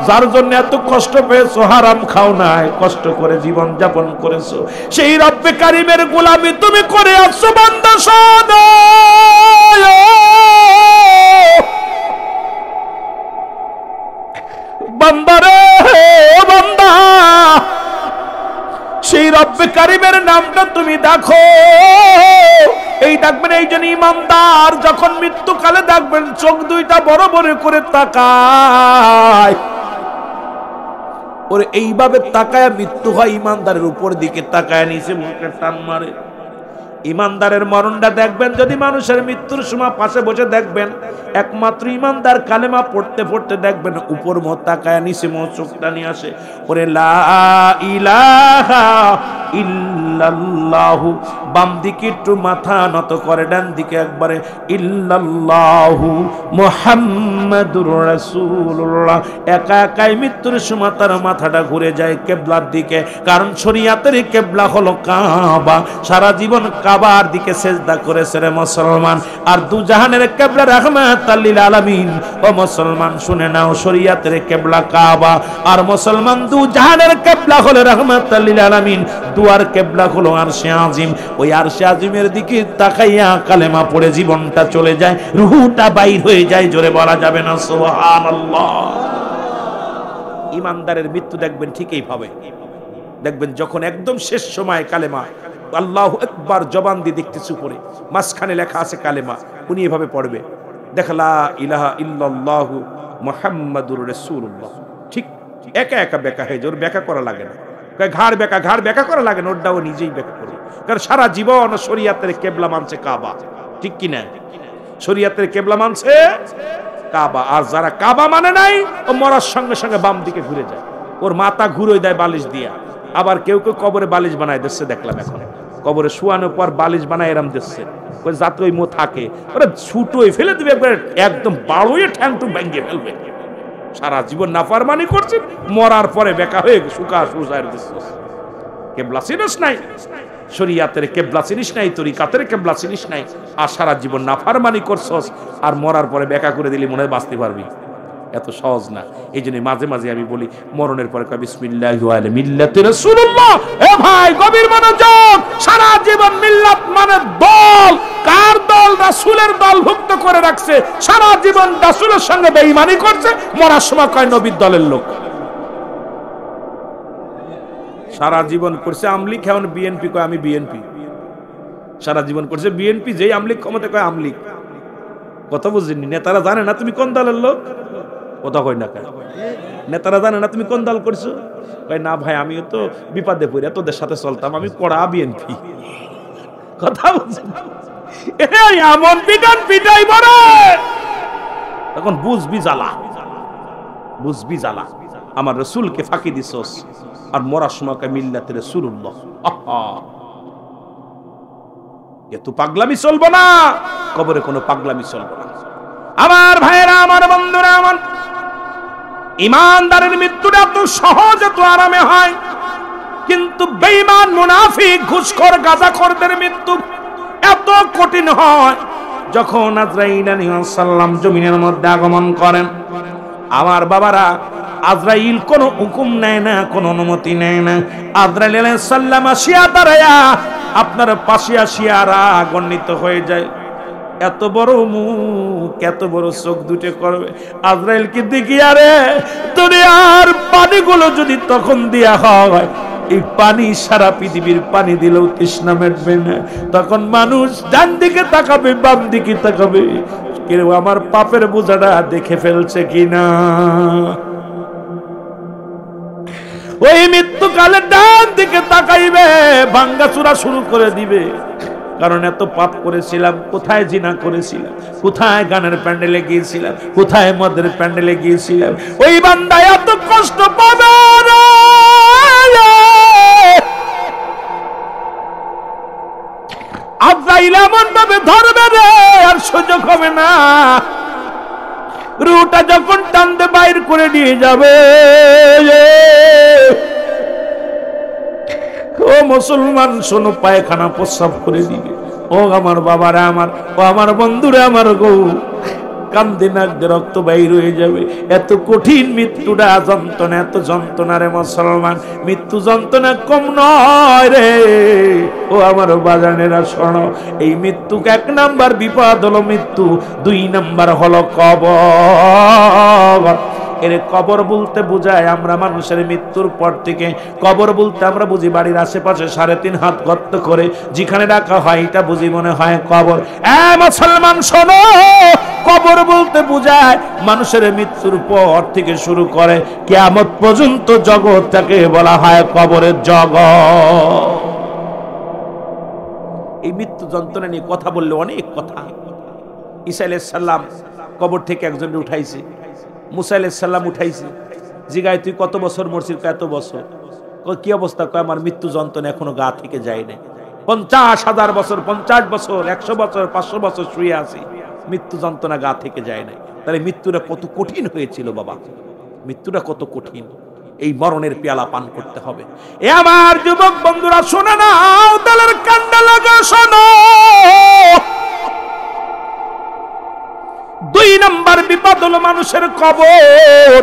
যার জন্য এত কষ্ট পেয়েছো, হারাম খাও নাই, কষ্ট করে জীবন যাপন করেছো, সেই রব্বে কারিমের গোলামি তুমি করে আসছো। বান্দা শোনো, বান্দা রে, বান্দা সেই রব্বে কারিমের নামটা তুমি দেখো। এই ডাকবেন, এই জন্য ইমানদার যখন মৃত্যুকালে ডাকবেন চোখ দুইটা বড় বড় করে তাকায়। ওরে এইভাবে তাকায় মৃত্যু হয়, ইমানদারের উপর দিকে তাকায়, নিচে মুখে টান মারে। ইমানদারের মরণটা দেখবেন যদি মানুষের মৃত্যুর সময় পাশে বসে দেখবেন, একমাত্র ইমানদার কালেমা পড়তে পড়তে দেখবেন উপর মুখ তাকায়, নিচে মুখ চোখটা নিয়ে আসে, ওরে লা ইলাহা ইল্লাল্লাহু, বাম দিকে একটু মাথা নত করে, ডান দিকে একবারে ইল্লাল্লাহু মুহাম্মাদুর রাসূলুল্লাহ। একা একাই মৃত্যুর সময় তার মাথাটা ঘুরে যায় কিবলার দিকে, কারণ শরীয়তের কিবলা হলো কাবা। সারা জীবন কাবার দিকে সেজদা করেছে রে মুসলমান। আর দু জাহানের কিবলা রাহমাতাল লিল আলামিন। ও মুসলমান শুনে নাও, শরীয়তের কিবলা কাবা, আর মুসলমান দু জাহানের কিবলা হলো রাহমাতাল লিল আলামিন। দুয়ার কিবলা হলো আরশে আজিম। ওই আরশে আজিমের দিকে তাকাইয়া কালেমা পড়ে জীবনটা চলে যায়, রূহটা বাইর হয়ে যায়, জোরে বলা যাবে না সুবহানাল্লাহ। ইমানদারের মৃত্যু দেখবেন ঠিকই ভাবে, দেখবেন যখন একদম শেষ সময় কালেমা আল্লাহু আকবার জবান দিয়ে দেখতেছে উপরে, মাঝখানে লেখা আছে কালেমা, উনি এভাবে পড়বে, দেখা লা ইলাহা ইল্লাল্লাহু মুহাম্মাদুর রাসূলুল্লাহ। ঠিক একা একা ব্যাখ্যা হয়ে যায়, ওর ব্যাখ্যা করা লাগে না, ঘাড় ব্যাখ্যা করা লাগে না, ওরটাও নিজেই ব্যাখ্যা করে। কারণ সারা জীবন শরীয়তের কিবলা মানছে কাবা, ঠিক কি না? শরীয়তের কিবলা মানছে কাবা। আর যারা কাবা মানে নাই, ও মরার সঙ্গে সঙ্গে বাম দিকে ঘুরে যায়, ওর মাথা ঘুরে দেয় বালিশ দিয়া। আবার কেউ কেউ কবরে বালিশ বানায় দিচ্ছে, দেখলাম এখন কবরে শুয়ানোর পর বালিশ বানায় এরম দিচ্ছে, ওই যাতে ওই মো থাকে, ওরা ছুটোই ফেলে দিবে, একদম বাড়ুয়ে ঠ্যাংটু ভেঙে ফেলবে। সারা জীবন নাফরমানি করছে, মরার পরে বেকা হয়ে শুকা সুজার দিচ্ছে। কিবলা চিনিস নাই, শরীয়তের কিবলা চিনিস নাই, তরিকাতের কিবলা চিনিস নাই, আর সারা জীবন নাফরমানি করছস, আর মরার পরে বেকা করে দিলি মনে হয় বাঁচতে পারবি। এত সহজ না। এই জন্য মাঝে মাঝে আমি বলি, মরণের পরে কয় বিসমিল্লাহি ওয়া আলা মিল্লাতি রাসূলুল্লাহ। এ ভাই গভীর মনোযোগ, সারা জীবন মিল্লাত মানে দল, কার দল? রাসূলের দলভুক্ত করে রাখছে, সারা জীবন রাসূলের সঙ্গে বেঈমানি করছে, মরার সময় কয় নবীর দলের লোক। সারা জীবন করছে আমলিক, এখন বিএনপি কয় আমি বিএনপি। সারা জীবন করছে বিএনপি, যেই আমলিক ক্ষমতা কয় আমলিক। কথা বুঝিনি? নেতারা জানে না তুমি কোন দলের লোক? কথা কই না কেন? নেতারা জানে না তুমি কোন দল করছো? কয় না ভাই, আমিও তো বিপদে পড়ে তোদের সাথে চলতাম, আমি কড়া বিএনপি। কথা বুঝছেন? এমন পিটান পিটাই বড়, তখন বুঝবি জ্বালা, বুঝবি জ্বালা। আমার রাসূলকে ফাঁকি দিছস, আর মরার সময় মিল্লাতে রাসূলুল্লাহ। এত পাগলামি চলবো না, কবরে কোনো পাগলামি চলবো না। আমার ভাইয়েরা, আমার বন্ধুরা, আমার ইমানদারের মৃত্যুটা এত সহজ, এত আরামে হয়, কিন্তু বেঈমান, মুনাফিক, ঘুষখোর, গাঁজাখোরদের মৃত্যু এত কঠিন হয়। যখন আজরাইল আলাইহিস সালাম জমিনের মধ্যে আগমন করেন, আমার বাবারা, আজরাইল কোনো হুকুম নেয় না, কোনো অনুমতি নেয় না। আজরাইল আলাইহিস সালাম আসিয়া দাঁড়ায়া আপনার পাশে আসিয়া রাগান্বিত হয়ে যায়। এত বড় মুখ, এত বড় চোখ দুটো করবে, আজরাইলকে দেখিয়া রে দুনিয়ার পানিগুলো যদি তখন দেয়া হয়, এই পানি সারা পৃথিবীর পানি দিলেও তৃষ্ণা মেটবে না। তখন মানুষ ডান দিকে তাকাবে, বাম দিকে তাকাবে, কেউ আমার পাপের বোঝাটা দেখে ফেলছে কিনা। ওই মৃত্যুকালে ডান দিকে তাকাইবে, ভাঙ্গাচুরা শুরু করে দিবে। কারণ এত পাপ করেছিলাম, কোথায় জিনা করেছিলাম, কোথায় গানের প্যান্ডেলে গিয়েছিলাম, কোথায় মদের প্যান্ডেলে গিয়েছিলাম। ওই বান্দা এত কষ্ট পাবে, আজরাইল এমন ভাবে ধরবে রে, আর সুযোগ হবে না। রুটা যখন টানতে বাইর করে নিয়ে যাবে, ও মুসলমান শোনো, পায়খানা প্রস্রাব করে দিবে। ও আমার বাবারা, আমার ও আমার বন্ধুরা, আমার গো, কান্দে নাকতে রক্ত বাইর হয়ে যাবে। এত কঠিন মৃত্যুটা, যন্ত্রণা, এত যন্ত্রণা রে মুসলমান, মৃত্যু যন্ত্রণা কম নয় রে। ও আমার বাজানেরা শোনো, এই মৃত্যুকে 1 নাম্বার বিপদ হলো মৃত্যু, 2 নাম্বার হলো কবর। এর কবর বলতে বোঝায়, আমরা মানুষের মৃত্যুর পর থেকে কবর বলতে আমরা বুঝি বাড়ির আশেপাশে 3.5 হাত গর্ত করে যেখানে রাখা হয়, এটা বুঝি মনে হয় কবর। মুসলমান শোনো, কবর বলতে বোঝায় মানুষের মৃত্যুর পর থেকে শুরু করে কিয়ামত পর্যন্ত জগৎটাকে বলা হয় কবরের জগৎ। এই মৃত্যু যন্ত্রণা নিয়ে কথা বললে অনেক কথা। ঈসা আলাইহিস সালাম কবর থেকে একজনকে উঠাইছে, মুসা আলাইহিস সালাম উঠাইছে, জিগায় তুই কত বছর মরছিস? এত বছর। কি অবস্থা? কয় আমার মৃত্যু যন্ত্রণা এখনো গা থেকে যায় না। 50,000 বছর, 50 বছর, 100 বছর, 500 বছর শুয়ে আছি, মৃত্যু যন্ত্রণা গা থেকে যায় না। তাহলে মৃত্যুটা কত কঠিন হয়েছিল বাবা, মৃত্যুটা কত কঠিন। এই মরণের পেয়ালা পান করতে হবে। এ আমার যুবক বন্ধুরা শোনো না, দলের কান্ডা লাগা শোনো। 2 নাম্বার বিপদ হলো মানুষের কবর।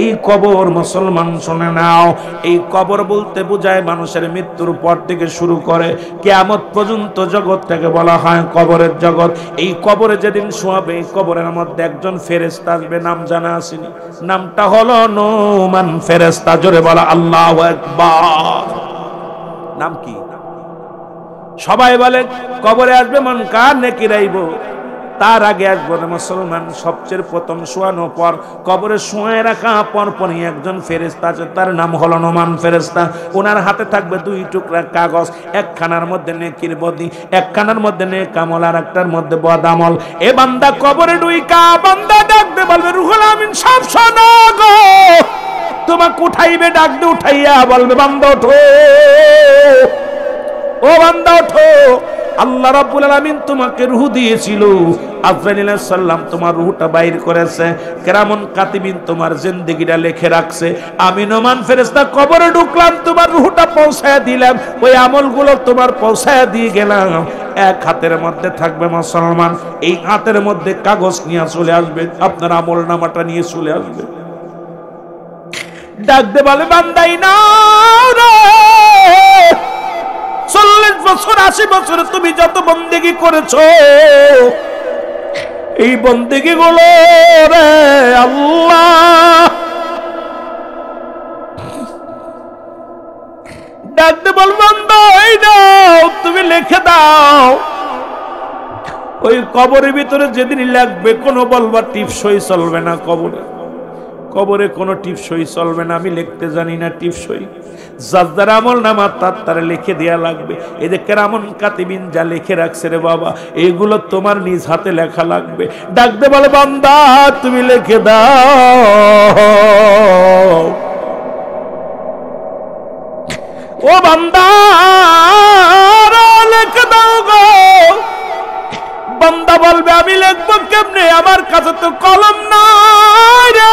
এই কবর মুসলমান শুনে নাও, এই কবর বলতে বোঝায় মানুষের মৃত্যুর পর থেকে শুরু করে কিয়ামত পর্যন্ত জগৎটাকে বলা হয় কবরের জগৎ। এই কবরে যেদিন শোয়াবে, এই কবরের মধ্যে একজন ফেরেশতা আসবে, নাম জানা আসেনি, নামটা হলো নুমান ফেরেশতা। জোরে বলা আল্লাহু আকবার। নাম কি? সবাই বলে কবরে আসবে মুনকার নেকির আইবো, তার আগে আসবে মুসলমান। সবচেয়ে প্রথম শোয়ানো পর কবরে শোয়ে রাখা পরপরই একজন ফেরেশতা আছে, তার নাম হলো নুমান ফেরেশতা। ওনার হাতে থাকবে 2 টুকরা কাগজ, একখানার মধ্যে নেকির বদি, একখানার মধ্যে নেক আমল, আর একটার মধ্যে বদ আমল। এ বান্দা কবরে ঢুইকা বান্দা ডাকতে বলবে রুহুল আমিন সব শোনো গো। তোমাকে উঠাইবে, ডাকতে উঠাইয়া বলবে বান্দা ওঠো, ও বান্দা ওঠো। আল্লাহ রাব্বুল আলামিন তোমাকে রূহ দিয়েছিল, আজরাইল আলাইহিস সালাম তোমার রূহটা বাইর করেছে, কিরামান কাতিবিন তোমার জিন্দেগিটা লিখে রাখছে। আমি নুমান ফেরেশতা কবরে ঢুকলাম, তোমার রূহটা পৌঁছায়া দিলাম, ওই আমলগুলো তোমার পৌঁছায়া দিয়ে গেলাম। এক হাতের মধ্যে থাকবে মুসলমান, এই হাতের মধ্যে কাগজ নিয়ে চলে আসবে, আপনার আমল নামাটা নিয়ে চলে আসবে। ডাকতে বলে বান্দাই না রে, 40 বছর 80 বছর তুমি যত বন্দেগী করেছো, এই বন্দেগী গুলো রে আল্লাহ, ডাকতে বল বান্দা এই দাও, তুমি লিখে দাও। ওই কবরের ভিতরে যেদিন লাগবে, কোনো বলবা টিপসই চলবে না। কবরে কোনো টিপসই চলবে না। আমি লিখতে জানি না টিপসই, যার আমল নামা তার লিখে দেয়া লাগবে। এই যে কেরামন কাতিবিন যা লিখে রাখছে রে বাবা, এইগুলো তোমার নিজ হাতে লেখা লাগবে। ডাকতে বলে বান্দা তুমি লিখে দাও, ও বান্দা লিখে দাও গো। বান্দা বলবে আমি লিখবো কেমনে, আমার কাছে তো কলম নাই রে।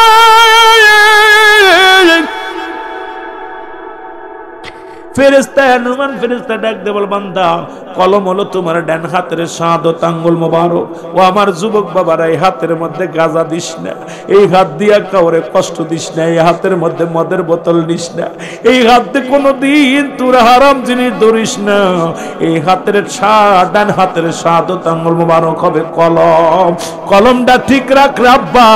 ফেরেশতা নুমান ফেরেশতা ডাকতে বল বান্দা কলম হলো তোমার ডান হাতের শাহাদত আঙ্গুল মোবারক। ও আমার যুবক বাবারা, এই হাতের মধ্যে গাঁজা দিস না, এই হাত দিয়া কাউরে কষ্ট দিস না, এই হাতের মধ্যে মদের বোতল নিস না, এই হাতে কোনোদিন তোর হারাম জিনিস ধরিস না। এই হাতের ডান হাতের শাহাদত আঙ্গুল মোবারক হবে কলম। কলমটা ঠিক রাখ রাব্বা,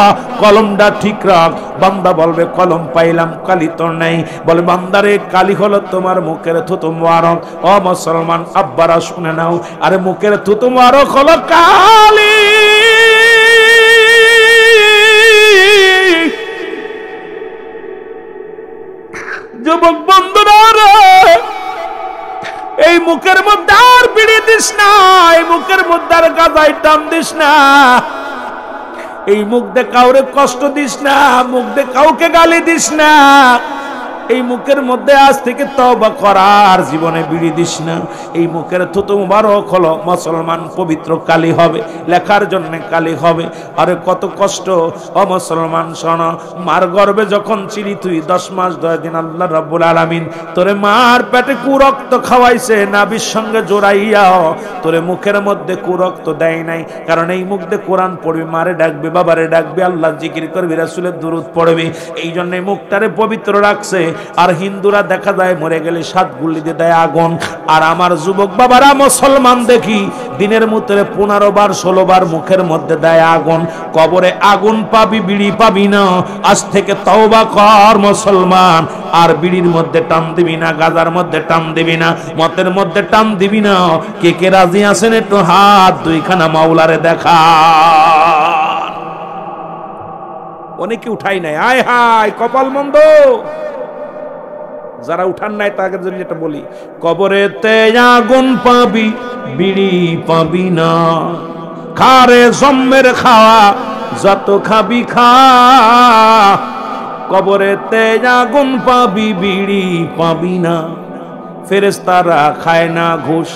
কলমটা ঠিক রাখ। বান্দা বলবে কলম পাইলাম, কালি তোর নাই। বলে বান্দারে কালি হলো তোমার মুখের থুতু মুবারক। ও মুসলমান আব্বারা শুনে নাও, আরে মুখের থুতু মুবারক হলো কালি। যুবক বন্ধুরা রে, এই মুখের মধ্যে আর বিড়ি দিস না, এই মুখের মধ্যে আর গাঁজাই টান দিস না, এই মুখ দিয়ে কাউরে কষ্ট দিস না, মুখ দিয়ে কাউকে গালি দিস না। এই মুখের মধ্যে আজ থেকে তওবা করার জীবনে বিড়ি দিস না। এই মুখের থুতু মুবারক হলো মুসলমান পবিত্র কালি হবে, লেখার জন্য কালি হবে। আরে কত কষ্ট ও মুসলমান শোনো, মার গর্ভে যখন ছিলি তুই 10 মাস 10 দিন, আল্লাহ রাব্বুল আলামিন তোরে মার পেটে কুরক্ত খাওয়াইছে, নাভির সঙ্গে জোড়াইয়া তোরে মুখের মধ্যে কুরক্ত দেয় নাই। কারণ এই মুখ দিয়ে কোরআন পড়বি, মারে ডাকবি, বাবারে ডাকবি, আল্লাহ জিকির করবি, রাসূলের দুরূদ পড়বি। এই জন্য মুখটারে পবিত্র রাখছে। আর হিন্দুরা দেখা যায় মরে গেলে 7 গুলি দিয়ে দেয় আগুন। আর আমার যুবক বাবারা মুসলমান দেখি দিনের মধ্যে 15 বার 16 বার মুখের মধ্যে দেয় আগুন। কবরে আগুন পাবি, বিড়ি পাবি না। আজ থেকে তওবা কর মুসলমান, আর বিড়ির মধ্যে টান দিবি না, গাজার মধ্যে টান দিবি না, মতের মধ্যে টান দিবি না। কে কে রাজি আছেন একটু হাত দুইখানা মাওলারে দেখা। অনেকে উঠাই নাই, আয় হায় কপাল মন্দ। যারা উঠান নাই তাদের জন্য এটা বলি, কবরেতে আগুন পাবি, বিড়ি পাবি না। খারে জম্মের খাওয়া, যত খাবি খা। কবরেতে আগুন পাবি, বিড়ি পাবি না। ফেরেশতারা খায় না ঘুষ,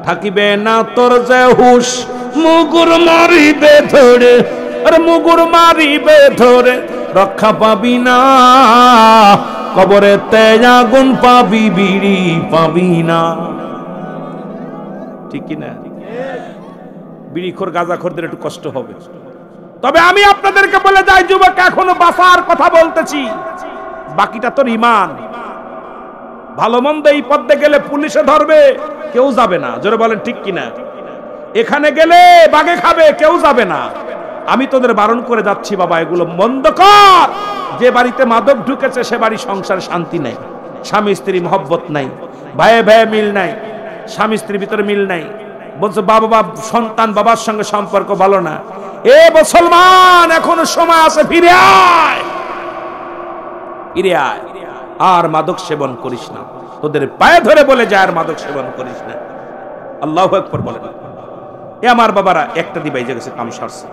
থাকিবে না তোর যে হুশ। মুগুর মারিবে ধরে, আরে মুগুর মারিবে ধরে, রক্ষা পাবি না। কবরেতে আগুন পাবি, বিড়ি পাবি না। ঠিক কি না? বিড়িখোর গাঁজাখোরদের একটু কষ্ট হবে। তবে আমি আপনাদেরকে বলে যাই যুবক, এখনো বাঁচার কথা বলতেছি, বাকিটা তোর ইমান। ভালো মন্দ এই পথে গেলে পুলিশে ধরবে, কেউ যাবে না। জোরে বলেন ঠিক কিনা? এখানে গেলে বাগে খাবে, কেউ যাবে না। আমি তোদের বারণ করে যাচ্ছি, বাবা এগুলো বন্ধ কর। যে বাড়িতে মাদক ঢুকেছে সে বাড়ি সংসার শান্তি নাই, স্বামী স্ত্রী মহব্বত নাই, ভাইয়ে ভাইয়ে মিল নাই, স্বামী স্ত্রীর ভিতরে মিল নাই। বলছে বাবা সন্তান বাবার সঙ্গে সম্পর্ক ভালো না। এ মুসলমান, এখনো সময় আছে, ফিরে আয়, ফিরে আয়। আর মাদক সেবন করিস না। তোদের পায়ে ধরে বলে যায়, আর মাদক সেবন করিস না। আল্লাহু আকবার বলেন। এ আমার বাবারা, একটা দি বাইজে গেছে, কাম সারছে।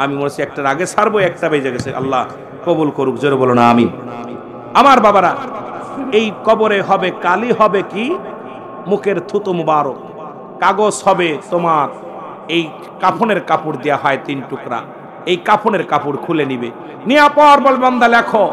আমি মনে হচ্ছে একটার আগে ছাড়বো, একটা বেজে গেছে। আল্লাহ কবুল করুক, জোরে বলো না আমিন। আমার বাবারা, এই কবরে হবে কালি, হবে কি মুখের থুতু মুবারক, কাগজ হবে তোমার। এই কাফনের কাপড় দেয়া হয় 3 টুকরা, এই কাফনের কাপড় খুলে নিবে, নিয়ে পর বল বান্দা লেখো।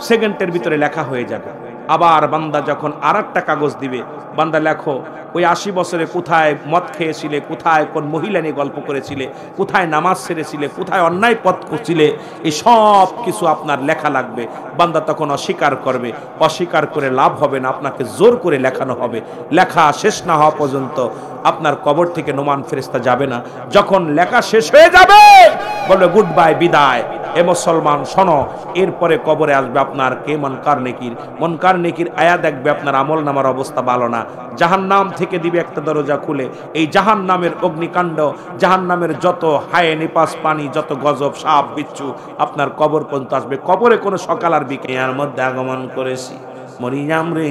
সেকেন্ডের ভিতরে লেখা হয়ে যাবে। আবার বান্দা যখন আরেকটা কাগজ দিবে, বান্দা লেখো ওই 80 বছরে কোথায় মদ খেয়েছিলে, কোথায় কোন মহিলা নিয়ে গল্প করেছিলে, কোথায় নামাজ ছেড়েছিলে, কোথায় অন্যায় পথ করছিলে, এই সব কিছু আপনার লেখা লাগবে। বান্দা তখন অস্বীকার করবে, অস্বীকার করে লাভ হবে না, আপনাকে জোর করে লেখানো হবে। লেখা শেষ না হওয়া পর্যন্ত আপনার কবর থেকে নোমান ফেরেশতা যাবে না। যখন লেখা শেষ হয়ে যাবে, বলবে গুড বাই, বিদায়। এ মুসলমান শোনো, এরপরে কবরে আসবে আপনার কে মুনকার নেকির। মুনকার নেকির আয়া দেখবে আপনার আমল নামার অবস্থা ভালো না। জাহান্নাম থেকে দিবে একটা দরজা খুলে। এই জাহান্নামের অগ্নিকাণ্ড, জাহান্নামের যত হায় নিপাস পানি, যত গজব সাপ বিচ্ছু আপনার কবর পর্যন্ত আসবে। কবরে কোনো সকাল আর বিকেলের মধ্যে আগমন করেছি। মরিয়াম রে,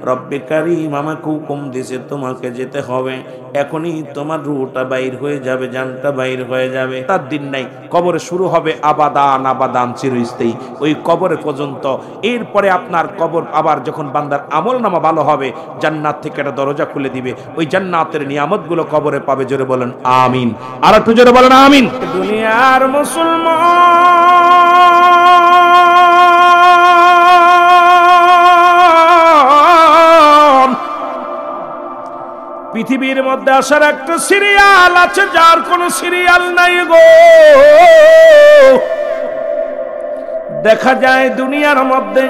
রব্বে কারীম আমাকে হুকুম দিয়েছে তোমাকে যেতে হবে। এখনই তোমার রূহটা বাইর হয়ে যাবে, জানটা বাইর হয়ে যাবে। তার দিন নাই, কবরে শুরু হবে আবাদান আবাদান, চিরস্থায়ী ওই কবরে পর্যন্ত। এরপরে আপনার কবর আবার যখন বান্দার আমল নামা ভালো হবে, জান্নাত থেকে একটা দরজা খুলে দিবে। ওই জান্নাতের নিয়ামতগুলো কবরে পাবে। জোরে বলেন আমিন। আর একটু জোরে বলেন আমিন। দুনিয়ার মুসলমান, পৃথিবীর মধ্যে আসার একটা সিরিয়াল আছে, যার কোনো সিরিয়াল নাই গো। দেখা যায় দুনিয়ার মধ্যে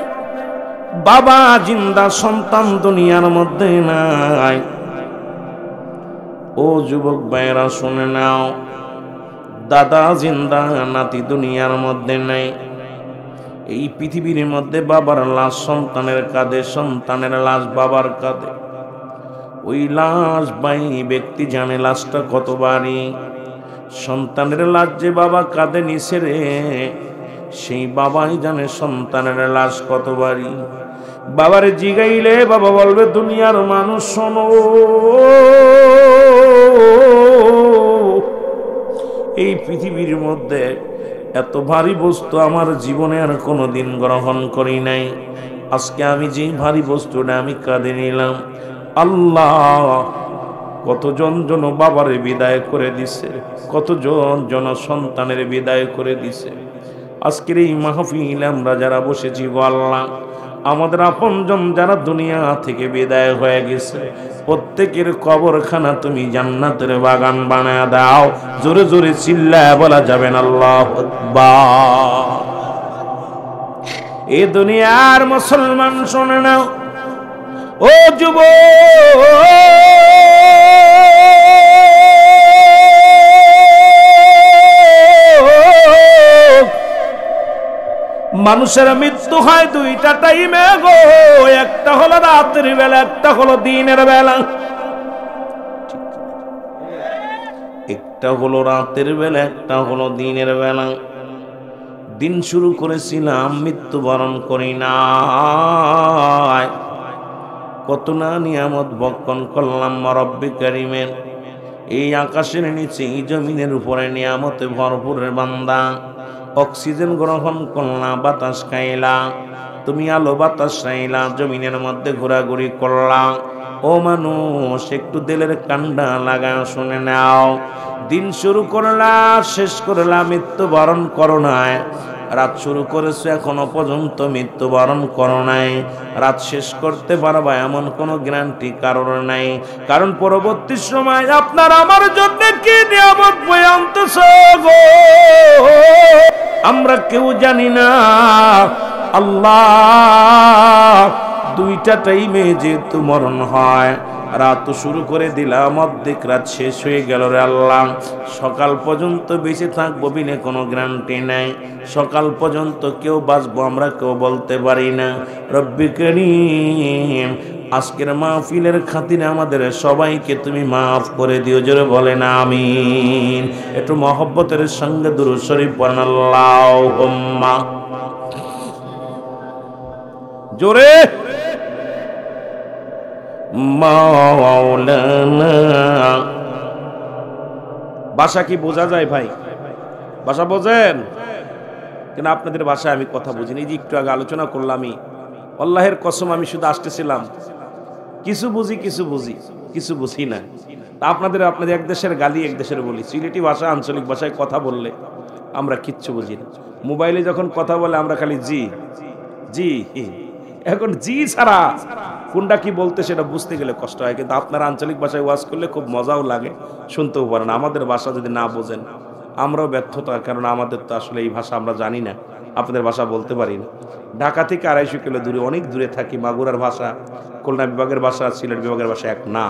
বাবা জিন্দা, সন্তান দুনিয়ার মধ্যে নাই। ও যুবক ভাইরা শুনে নাও, দাদা জিন্দা, নাতি দুনিয়ার মধ্যে নাই। এই পৃথিবীর মধ্যে বাবার লাশ সন্তানের কাঁধে, সন্তানের লাশ বাবার কাঁধে। ওই লাশ ভাই ব্যক্তি জানে লাশটা কত ভারী। সন্তানের লাশ যে বাবা কাঁধে নিছে রে, সেই বাবাই জানে সন্তানের লাশ কত ভারী। বাবারে জিগাইলে বাবা বলবে দুনিয়ার মানুষ শোনো, এই পৃথিবীর মধ্যে এত ভারী বস্তু আমার জীবনে আর কোনোদিন গ্রহণ করি নাই। আজকে আমি যে ভারী বস্তুটা আমি কাঁধে নিলাম, আল্লাহ কতজন জন বাবারে বিদায় করে দিছে, কতজন জন সন্তানের বিদায় করে দিছে। আজকের এই মাহফিলে আমরা যারা বসেছি গো আল্লাহ, আমাদের আপনজন যারা দুনিয়া থেকে বিদায় হয়ে গেছে, প্রত্যেকের কবরখানা তুমি জান্নাতের বাগান বানায় দাও। জোরে জোরে চিল্লায় বলা যাবে না আল্লাহু আকবার। এই দুনিয়ার মুসলমান শুনে নাও, ও মানুষের মৃত্যু হয় 2টা টাইমে গো, একটা হলো রাতের বেলা, একটা হলো দিনের বেলা। একটা হলো রাতের বেলা, একটা হলো দিনের বেলা। দিন শুরু করেছিলাম, মৃত্যুবরণ করি না। কত না নিয়ামত ভক্ষণ করলাম রব্বে কারীমের। এই আকাশের নিচে, এই জমিনের উপরে নিয়ামতে ভরপুরের বান্দা। অক্সিজেন গ্রহণ করলা, বাতাস খাইলা, তুমি আলো বাতাস খাইলা, জমিনের মধ্যে ঘোরাঘুরি করলা। ও মানুষ, একটু দিলের কান্ডা লাগা শুনে নাও। দিন শুরু করলা, শেষ করলা, মৃত্যুবরণ করো নাই। রাত শুরু করেছো, এখনো পর্যন্ত মৃত্যুবরণ করো নাই। রাত শেষ করতে পারবা এমন কোনো গ্যারান্টি কারোর নাই। কারণ পরবর্তী সময় আপনার আমার জন্য কি নিয়ামত বয়ে আনতেছে গো, আমরা কেউ জানি না। আল্লাহ, দুইটা টাইমে যেহেতু মরণ হয়, রাত শুরু করে দিলাম, অর্ধেক রাত শেষ হয়ে গেল রে আল্লাহ। সকাল পর্যন্ত বেঁচে থাকবো বিনে কোনো গ্যারান্টি নাই। সকাল পর্যন্ত কেউ বাঁচবো আমরা কেউ বলতে পারি না। রব্বি করিম, আজকের মাহফিলের খাতিরে আমাদের সবাইকে তুমি মাফ করে দিও, জোরে বলেন আমিন। একটু মহব্বতের সঙ্গে দুরূদ শরীফ পড়েন আল্লাহুম্মা। জোরে মাওলানা। ভাষা কি বোঝা যায় ভাই? ভাষা বোঝেন? কিন্তু আপনাদের ভাষায় আমি কথা বুঝিনি। যে একটু আগে আলোচনা করলাম, আল্লাহের কসম আমি শুধু আসতেছিলাম, কিছু বুঝি কিছু বুঝি কিছু বুঝি না। আপনাদের এক দেশের গালি এক দেশের বলি। সিলেটি ভাষা আঞ্চলিক ভাষায় কথা বললে আমরা কিচ্ছু বুঝি না। মোবাইলে যখন কথা বলে আমরা খালি জি জি। এখন জি ছাড়া কোনটা কি বলতে সেটা বুঝতে গেলে কষ্ট হয়। কিন্তু আপনার আঞ্চলিক ভাষায় ওয়াজ করলে খুব মজাও লাগে, শুনতেও পারেন। আমাদের ভাষা যদি না বোঝেন আমরাও ব্যর্থতা, কারণ আমাদের তো আসলে এই ভাষা আমরা জানি না, আপনাদের ভাষা বলতে পারি না। ঢাকা থেকে 250 কিলো দূরে, অনেক দূরে থাকি। মাগুরার ভাষা, খুলনা বিভাগের ভাষা, সিলেট বিভাগের ভাষা এক না।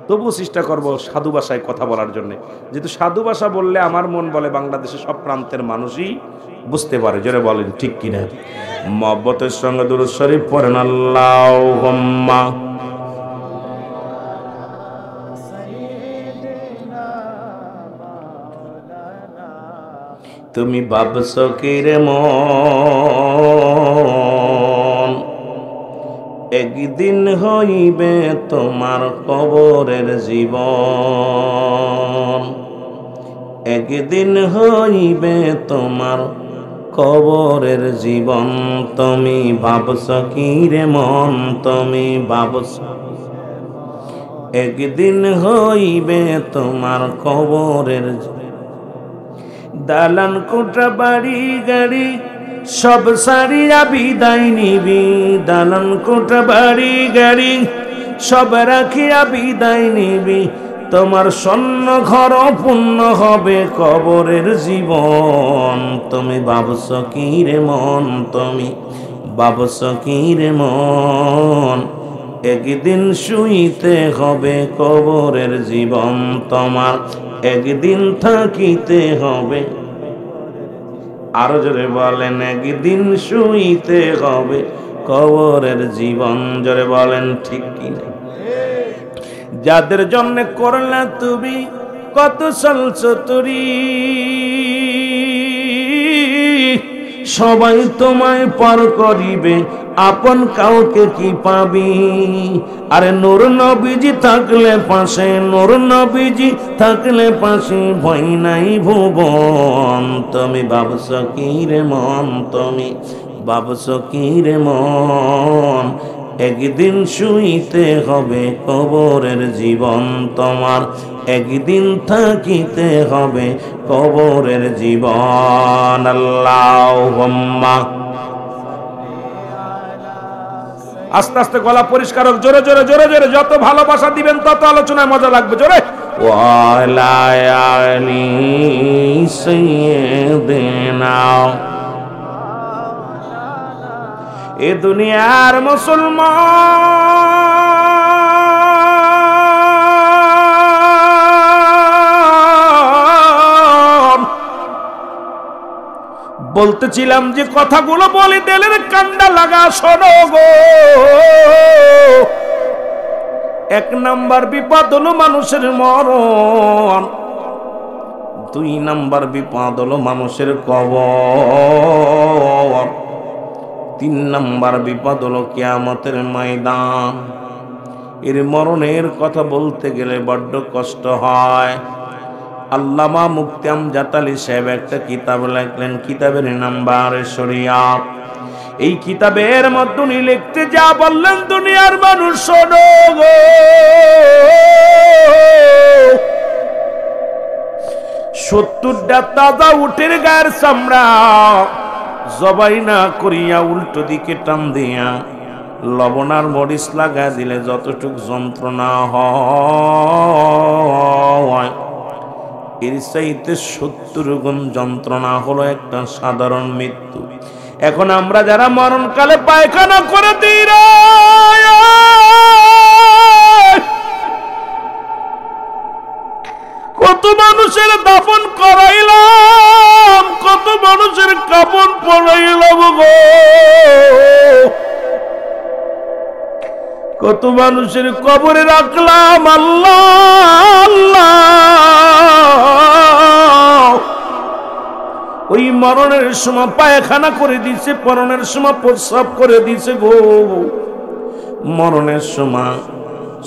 তবুও চেষ্টা করব সাধু ভাষায় কথা বলার জন্য, যেহেতু সাধু ভাষা বললে আমার মন বলে বাংলাদেশের সব প্রান্তের মানুষই বুঝতে পারে। জোরে বলেন ঠিক কিনা? মহব্বতের সঙ্গে দুরূদ শরীফ পড়েন আল্লাহুম্মা। তুমি ভাবছো কি রে মন, একদিন হইবে তোমার কবরের জীবন, একদিন হইবে তোমার কবরের জীবন। তুমি ভাবছো কি রে মন, তুমি ভাবছো একদিন হইবে তোমার কবরের। দালান কোঠা বাড়ি গাড়ি সব সারিয়া বিদায় নিবি, দালান কোঠা বাড়ি গাড়ি সব রাখিয়া বিদায় নিবি। তোমার স্বর্ণ ঘর পূর্ণ হবে কবরের জীবন। তুমি ভাবছো কি রে মন, তুমি ভাবছো কি রে মন, একদিন শুইতে হবে কবরের জীবন তোমার, একদিন থাকিতে হবে। আরো জোরে বলেন, একদিন শুইতে হবে কবরের জীবন। জোরে বলেন ঠিক কিনা? যাদের জন্য করলা তুমি কত সলসতুরি, সবাই তোমায় পর করিবে, আপন কাউকে কি পাবি? আরে নূর নবীজি থাকলে পাশে, নূর নবীজি থাকলে পাশে, ভয় নাই ভুবন। তুমি ভাবছো কি রে মন, তুমি ভাবছো কি রে মন, একদিন শুইতে হবে কবরের জীবন তোমার, একদিন থাকিতে হবে কবরের জীবন। আল্লাহুম্মা। আস্তে আস্তে গলা পরিষ্কার হোক, জোরে জোরে জোরে জোরে। যত ভালোবাসা দিবেন তত আলোচনায় মজা লাগবে। জোরে ওয়ালা আলি সাইয়্যিদিনা। এ দুনিয়ার মুসলমান, বলতেছিলাম যে কথাগুলো বলে দিলের কান্ডা লাগা শোনো গো। 1 নাম্বার বিপদ হলো মানুষের মরণ, 2 নাম্বার বিপদ হলো মানুষের কবর, 3 নাম্বার বিপদ হলো কিয়ামতের ময়দান। এর মরণের কথা বলতে গেলে বড্ড কষ্ট হয়। আল্লামা মুফতি আমজাদ আলী সাহেব একটা কিতাব লিখলেন, কিতাবের নাম বারে শরিয়াত। এই কিতাবের মধ্যে উনি লিখতে যা বললেন, দুনিয়ার মানুষ শোনো গো, 70টা তাজা উটের গায়ের চামড়া জবাই না করিয়া উল্টো দিকে টান দিয়া লবণ আর মরিচ লাগা দিলে যতটুক যন্ত্রণা হয়, এর চাইতে 70 গুণ যন্ত্রণা হলো একটা সাধারণ মৃত্যু। এখন আমরা যারা মরণকালে পায়খানা করে দিই রে, কত মানুষের দাফন করাইলাম, কত মানুষের কাফন পরাইলাম গো, কত মানুষের কবরে রাখলাম। আল্লাহ আল্লাহ, ওই মরণের সময় পায়খানা করে দিছে, মরণের সময় প্রস্রাব করে দিছে গো, মরণের সময়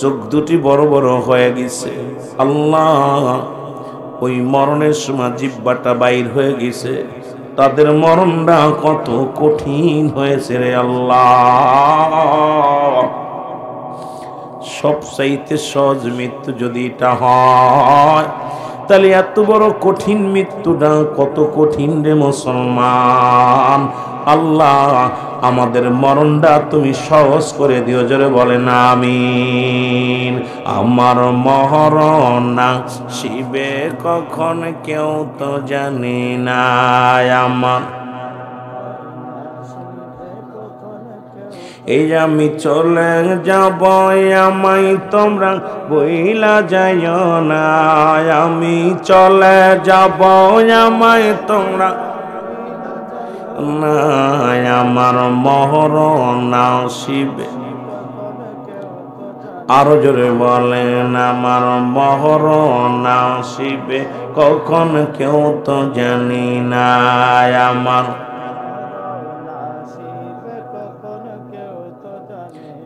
চোখ দুটি বড় বড় হয়ে গেছে। আল্লাহ, ওই মরণের সময় জিহ্বাটা বাইর হয়ে গেছে, তাদের মরণটা কত কঠিন হয়েছে রে আল্লাহ। সবচাইতে সহজ মৃত্যু যদি এটা হয়, তাহলে এত বড় কঠিন মৃত্যুটা কত কঠিন রে মুসলমান। আল্লাহ, আমাদের মরণটা তুমি সহজ করে দিও, জোরে বলেন আমিন। আমার মরণ আসিবে কখন কেউ তো জানি না, আমার এই আমি চলে যাব, আমায় তোমরা বইলা যাইও না, আমি চলে যাব, আমায় তোমরা না, আমার মরণ আসিবে, আরো জোরে বলেন, আমার মরণ আসিবে কখন কেউ তো জানি না, আমার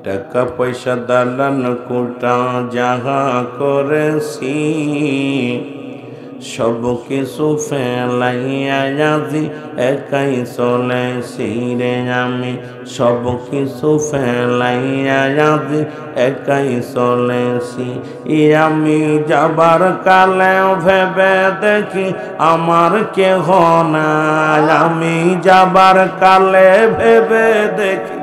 টাকা পয়সা দালান কোটা যাহা করেছি, সব কিছু ফেলাইয়া আজি একাই চলেছি রে আমি, সব কিছু ফেলাইয়া আজি একাই চলেছি। আমি যাবার কালে ভেবে দেখি আমার কেহ নাই, আমি যাবার কালে ভেবে দেখি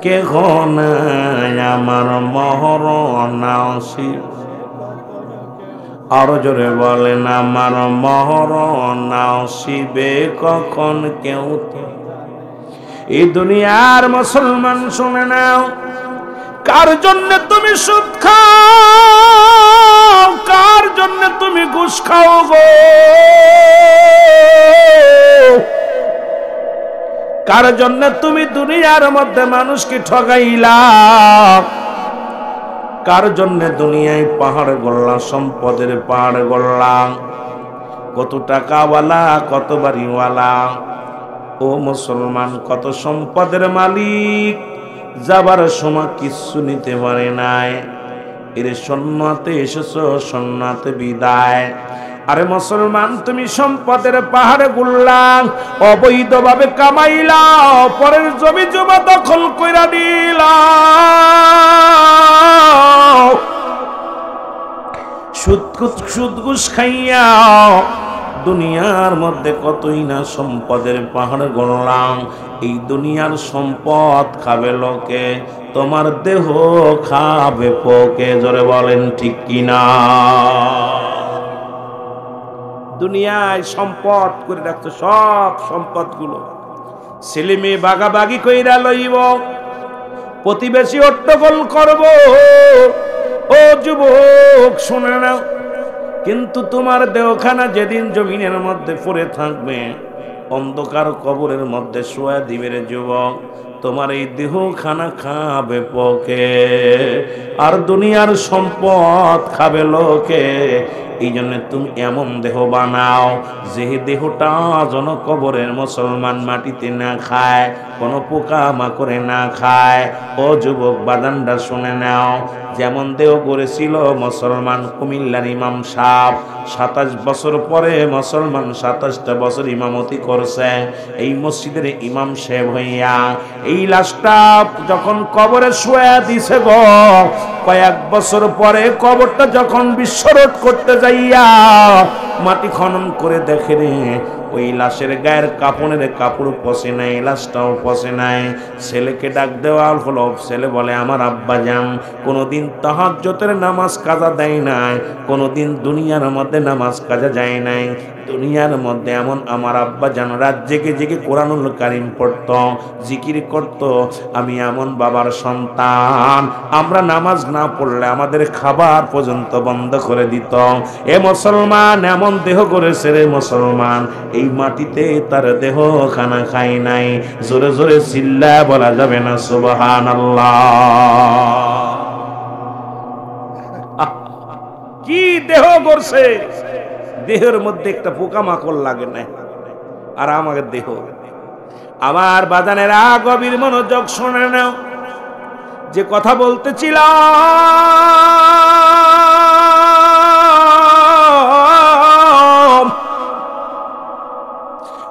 কেহ নাই, আমার মরণ আসিবে, আরো জোরে বলেন, আমার মরণ আসিবে কখন কেউ তো। এই দুনিয়ার মুসলমান শুনে নাও, কার জন্য তুমি সুদ খাও, কার জন্য তুমি ঘুষ খাও গো, কার জন্য তুমি দুনিয়ার মধ্যে মানুষকে ঠকাইলা, কার জন্য দুনিয়ায় পাহাড় গড়লা, সম্পদের পাহাড় গড়লা, কত টাকাওয়ালা কত বাড়িওয়ালা, ও মুসলমান কত সম্পদের মালিক, যাবার সময় কিচ্ছু নিতে পারে নাই, এর সন্ন্যাতে এসেছো, সন্ন্যাতে বিদায়। আরে মুসলমান, তুমি সম্পদের পাহাড়ে গুল্লা, অবৈধভাবে কামাইলা, পরের জমি জমা দখল কইরা নিলা, সুদ ঘুষ খাইয়া দুনিয়ার মধ্যে কতই না সম্পদের পাহাড় গড়লাম। এই দুনিয়ার সম্পদ খাবে লোকে, তোমার দেহ খাবে পোকে, জোরে বলেন ঠিক কিনা। দুনিয়ায় সম্পদ করে রাখছো, সব সম্পদ গুলো ছেলে মেয়ে বাগাবাগি কইরা লইব, প্রতিবেশী হট্টগোল করব, ও যুবক শুনে নাও, কিন্তু তোমার দেহখানা যেদিন জমিনের মধ্যে পড়ে থাকবে, অন্ধকার কবরের মধ্যে শোয়া দিবে রে যুবক, তোমার এই দেহখানা খাবে পোকে, আর দুনিয়ার সম্পদ খাবে লোকে, এই জন্য তুমি এমন দেহ বানাও যে দেহটা যেন কবরের মুসলমান মাটিতে না খায়, কোনো পোকা মাকড়ে না খায়। ও যুবক বাদানটা শুনে নাও, যেমন দেহ গড়েছিল মুসলমান কুমিল্লার ইমাম সাহেব, 27 বছর পরে মুসলমান 27টা বছর ইমামতি করছে এই মসজিদের ইমাম সাহেব হইয়া। এই লাশটা যখন কবরে শুয়ে দিছে গো, কয়েক বছর পরে কবরটা যখন বিস্ফোরণ করতে যাইয়া মাটি খনন করে দেখে রে ওই লাশের গায়ের কাপড়ের কাপড় পচে নাই, লাশটাও পচে নাই। ছেলেকে ডাক দেওয়া হলো, ছেলে বলে আমার আব্বা যান কোনোদিন তাহাজ্জুদের নামাজ কাজা দেয় নাই, কোনোদিন দুনিয়ার মধ্যে নামাজ কাজা যায় নাই। দুনিয়ার মধ্যে এমন আমার আব্বা জান রাত জেগে জেগে কোরআনুল কারীম পড়ত, জিকির করত। আমি এমন বাবার সন্তান, আমরা নামাজ না পড়লে আমাদের খাবার পর্যন্ত বন্ধ করে দিত। এ মুসলমান এমন দেহ করেছে রে মুসলমান, এই মাটিতে তার দেহ খানা খাই নাই। জোরে জোরে চিল্লা বলা যাবে না সুবহানাল্লাহ। কি দেহ করছে, দেহের মধ্যে একটা পোকামাকড় লাগে না। আর আমাদের দেহ, আমার বাজানেরা গভীর মনোযোগ শুনে নাও, যে কথা বলতেছিলাম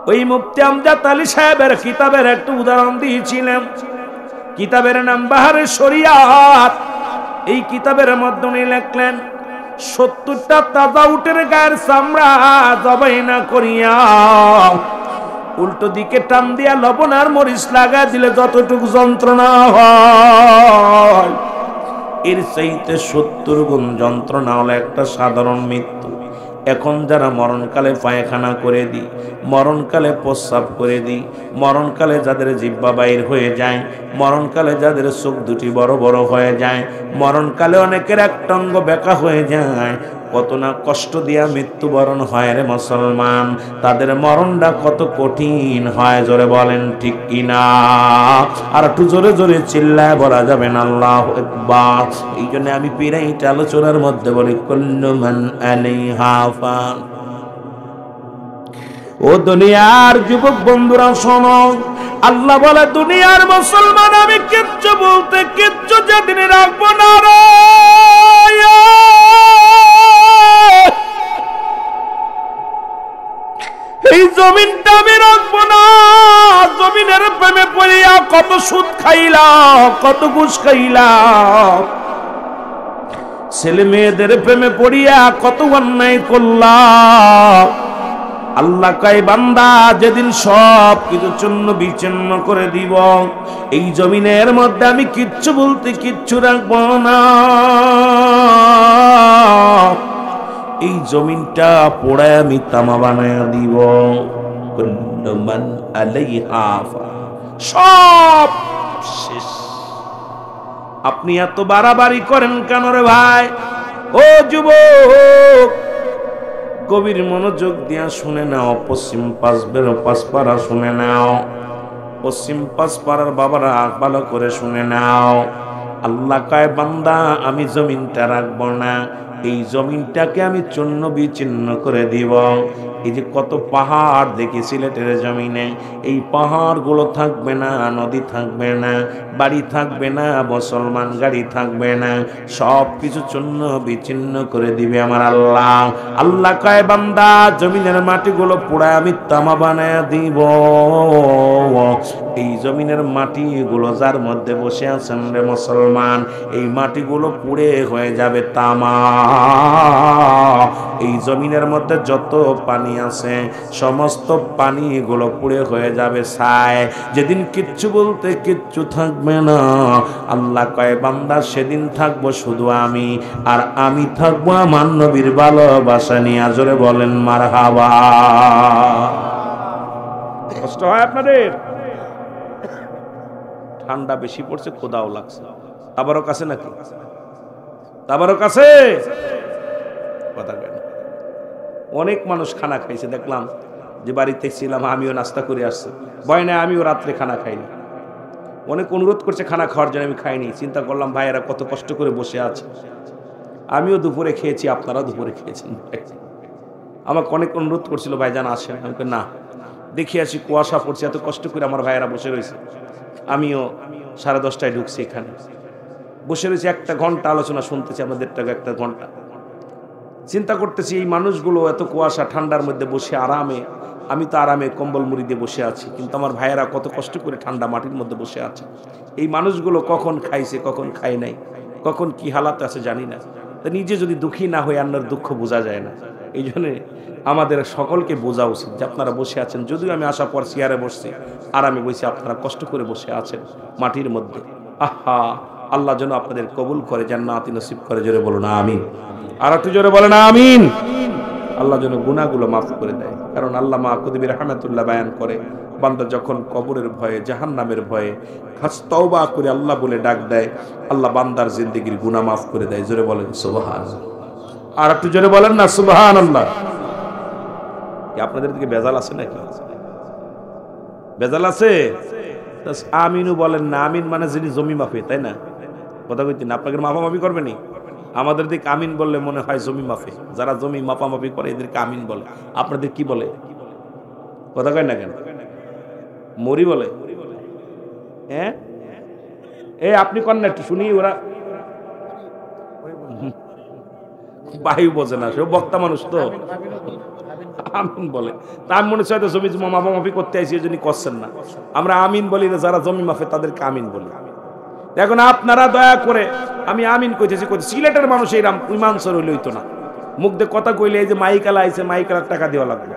ওই মুফতি আমজাদ আলী সাহেবের কিতাবের একটা উদাহরণ দিয়েছিলাম। কিতাবের নাম বাহারে শরিয়াত। এই কিতাবের মাধ্যমে লিখলেন 70টা তাজা উটের গায়ের চামড়া জবাই না করিয়া উল্টো দিকে টান দিয়া লবণ আর মরিচ লাগা দিলে যতটুকু যন্ত্রণা হয়, এর চাইতে 70 গুণ যন্ত্রণা হলো একটা সাধারণ মৃত্যু। এখন যারা মরণকালে পায়খানা করে দিই, মরণকালে প্রস্রাব করে দিই, মরণকালে যাদের জিহ্বা বাইর হয়ে যায়, মরণকালে যাদের চোখ দুটি বড় বড় হয়ে যায়, মরণকালে অনেকের একটা অঙ্গ বেঁকা হয়ে যায়, কত না কষ্ট দিয়া মৃত্যুবরণ হয় রে মুসলমান। তাদের মরণটা কত কঠিন হয়, জোরে বলেন ঠিক কিনা? আর একটু জোরে জোরে চিল্লায় বলা যাবে না আল্লাহু আকবার। এই জন্য আমি পিরাইট আলোচনার মধ্যে বলি কুল্লু মান আলাইহা ফান। ও দুনিয়ার যুবক বন্ধুরা শোনো, আল্লাহ বলে দুনিয়ার মুসলমান আমি কিচ্ছু বলতে কিচ্ছু যেদিন রাখবো না রে, এই জমিনটা আমি রাখবো না। জমিনের প্রেমে পড়িয়া কত সুদ খাইলাম, কত ঘুষ খাইলাম, ছেলে মেয়েদের প্রেমে পড়িয়া কত অন্যায় করলাম। আল্লাহ কয় বান্দা যেদিন সব কিছু চূর্ণ বিচ্ছিন্ন করে দিব, এই জমিনের মধ্যে আমি কিচ্ছু বলতে কিচ্ছু রাখবো না। এই জমিনটা পোড়ায় আমি তামা বানায় দিব। কুল্লু মান আলাইহা ফান, সব শেষ। আপনি এত বাড়াবাড়ি করেন কেন রে ভাই? ও যুবক, গভীর মনোযোগ দিয়া শুনে নাও, পশ্চিম পাঁচপাড়া শুনে নাও, পশ্চিম পাঁচপাড়ার বাবারা ভালো করে শুনে নাও। আল্লাহ কয় বান্দা আমি জমিনটা রাখবো না, এই জমিনটাকে আমি চূর্ণ বিচ্ছিন্ন করে দিব। এই যে কত পাহাড় দেখি সিলেটের জমিনে, এই পাহাড়গুলো থাকবে না, নদী থাকবে না, বাড়ি থাকবে না, মুসলমান গাড়ি থাকবে না, সব কিছু চূর্ণ বিচ্ছিন্ন করে দিবে আমার আল্লাহ। আল্লাহ কয় বান্দা জমিনের মাটিগুলো পোড়ায় আমি তামা বানায় দিব। এই জমিনের মাটিগুলো যার মধ্যে বসে আছেন রে মুসলমান, এই মাটিগুলো পুড়ে হয়ে যাবে তামা। এই জমিনের মধ্যে যত পানি আছে সমস্ত পানিগুলো পুড়ে হয়ে যাবে ছাই। যেদিন কিচ্ছু বলতে কিচ্ছু থাকবে না, আল্লাহ কয় বান্দা সেদিন থাকবো শুধু আমি, আর আমি থাকবো আমার নবীর ভালোবাসা নিয়ে। জোরে বলেন মারহাবা। কষ্ট হয় আপনাদের? ঠান্ডা বেশি পড়ছে, খোদাও লাগছে। তাবারও কাছে নাকি? তাবারও কাছে কথা কেন? অনেক মানুষ খানা খাইছে, দেখলাম যে বাড়িতে ছিলাম, আমিও নাস্তা করে আসছি, ভয় নাই আমিও রাত্রে খানা খাইনি। অনেক অনুরোধ করছে খানা খাওয়ার জন্য, আমি খাইনি। চিন্তা করলাম ভাইয়েরা কত কষ্ট করে বসে আছে, আমিও দুপুরে খেয়েছি, আপনারাও দুপুরে খেয়েছেন। আমাকে অনেক অনুরোধ করছিল ভাইজান আসেন, আমি না দেখি আসি, কুয়াশা পড়ছে, এত কষ্ট করে আমার ভাইয়েরা বসে রয়েছে। আমিও 10:30টায় ঢুকছি, এখানে বসে রয়েছি, 1 ঘন্টা আলোচনা শুনতেছি, আমাদের 1 ঘন্টা চিন্তা করতেছি এই মানুষগুলো এত কুয়াশা ঠান্ডার মধ্যে বসে আরামে, আমি তো আরামে কম্বল মুড়ি দিয়ে বসে আছি, কিন্তু আমার ভাইয়েরা কত কষ্ট করে ঠান্ডা মাটির মধ্যে বসে আছে। এই মানুষগুলো কখন খাইছে, কখন খায় নাই, কখন কি হালাতে আছে জানি না। তা নিজে যদি দুঃখী না হয়ে অন্যের দুঃখ বোঝা যায় না। এই জন্যে আমাদের সকলকে বোঝা উচিত যে আপনারা বসে আছেন, যদিও আমি আসার পর চেয়ারে বসছি, আরামে বসে, আপনারা কষ্ট করে বসে আছেন মাটির মধ্যে। আহা, আল্লাহ যেন আপনাদের কবুল করে, জান্নাতি নসিব করে, জোরে বলুন আমিন। আর একটু জোরে বলেন আমিন। আল্লাহ যেন গুনাহগুলো মাফ করে দেয়, কারণ আল্লামা কুতুবী রাহমাতুল্লাহ বয়ান করে, বান্দা যখন কবরের ভয়ে, জাহান্নামের ভয়ে খাস তওবা করে আল্লাহ বলে ডাক দেয়, আল্লাহ বান্দার জিন্দেগির গুনাহ মাফ করে দেয়। জোরে বলেন সুবহানাল্লাহ। আর একটু জোরে বলেন না সুবহানাল্লাহ। কি আপনাদের দিকে বেজাল আছে নাকি? বেজাল আছে? আমিনও বলেন না। আমিন মানে যিনি জমি মাফে, তাই না? কথা কইতে না, আপনাকে মাপামাপি করবেনি। আমাদের দিকে আমিন বললে মনে হয় জমি মাফে, যারা জমি মাপামাপি করে এদেরকে আমিন বলে। আপনাদের কি বলে? কথা কয় না কেন? মরি বলে? হ্যাঁ, এ আপনি কন না একটু শুনি। ওরা বায়ু বোঝে না, সে বক্তা মানুষ তো আমিন বলে। তা আমি মনে হয় জমি মাপামাপি করতে আইসি, এই জন্য করছেন না। আমরা আমিন বলি না, যারা জমি মাফে তাদেরকে আমিন বলি। এখন আপনারা দয়া করে, আমি আমিন কইতেছি, সিলেটের মানুষ এইরাম ইমানসর হইলে হইতো না। মুখ দিয়ে কথা কইলে এই যে মাইকালা আইছে, মাইকালার টাকা দেওয়া লাগবে,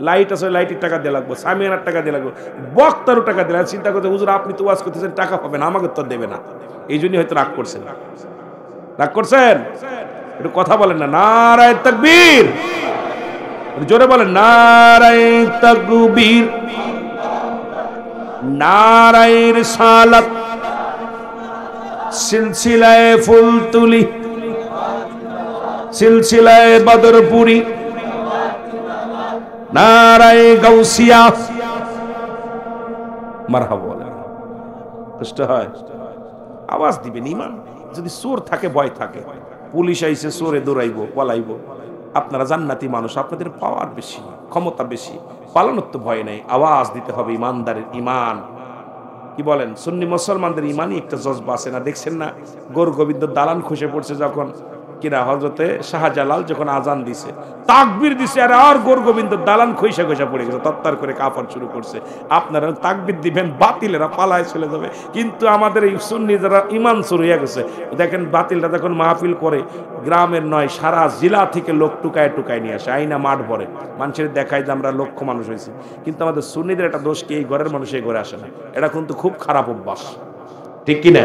লাইট আছে লাইটের টাকা দেওয়া লাগবে, সামিয়ানার টাকা দেওয়া লাগবে, বক্তারও টাকা দেওয়া। চিন্তা করতে, হুজুর আপনি তো ওয়াজ করতেছেন, টাকা পাবেন, আমাকে তো দেবে না। এই জন্যই হয়তো রাগ করছেন। রাগ করছেন? একটু কথা বলেন না। নারায়ে তাকবীর, জোরে বলেন নারায়ে তাকবীর, নারায়ে রিসালাত, সিলসিলায়ে ফুলতুলি, সিলসিলায়ে বদরপুরি, নারায়ে গাউসিয়া। মারহাবা। কষ্ট হয়? আওয়াজ দিবেন। ইমান যদি চোর থাকে, ভয় থাকে, পুলিশ আইছে চোরে দৌড়াইবো, পালাইবো। আপনারা জান্নাতি মানুষ, আপনাদের পাওয়ার বেশি, ক্ষমতা বেশি, পালানোর তো ভয় নাই। আওয়াজ দিতে হবে ইমানদারের ইমান। কি বলেন? সুন্নি মুসলমানদের ইমানই একটা জজবা আছে না? দেখছেন না, গৌর গোবিন্দ দালান খসে পড়ছে যখন, কিনা হযরতে শাহজালাল যখন আজান দিছে, তাকবীর দিছে, আর গৌর গোবিন্দ দালান খসে খসে পড়ে গেছে, তত্তার করে কাফর শুরু করছে। আপনারা তাকবীর দিবেন, বাতিলেরা পালায় চলে যাবে। কিন্তু আমাদের এই সুন্নি যারা ইমান শুরু হয়ে গেছে, দেখেন বাতিলরা যখন মাহফিল করে, গ্রামের নয় সারা জেলা থেকে লোক টুকায় টুকায় নিয়ে আসে, আইনা মাঠ ভরে, মানুষের দেখায় যে আমরা লক্ষ মানুষ হয়েছি। কিন্তু আমাদের সুন্নিদের একটা দোষ কি, এই ঘরের মানুষ এই ঘরে আসে না। এটা কিন্তু খুব খারাপ অভ্যাস, ঠিক কিনা?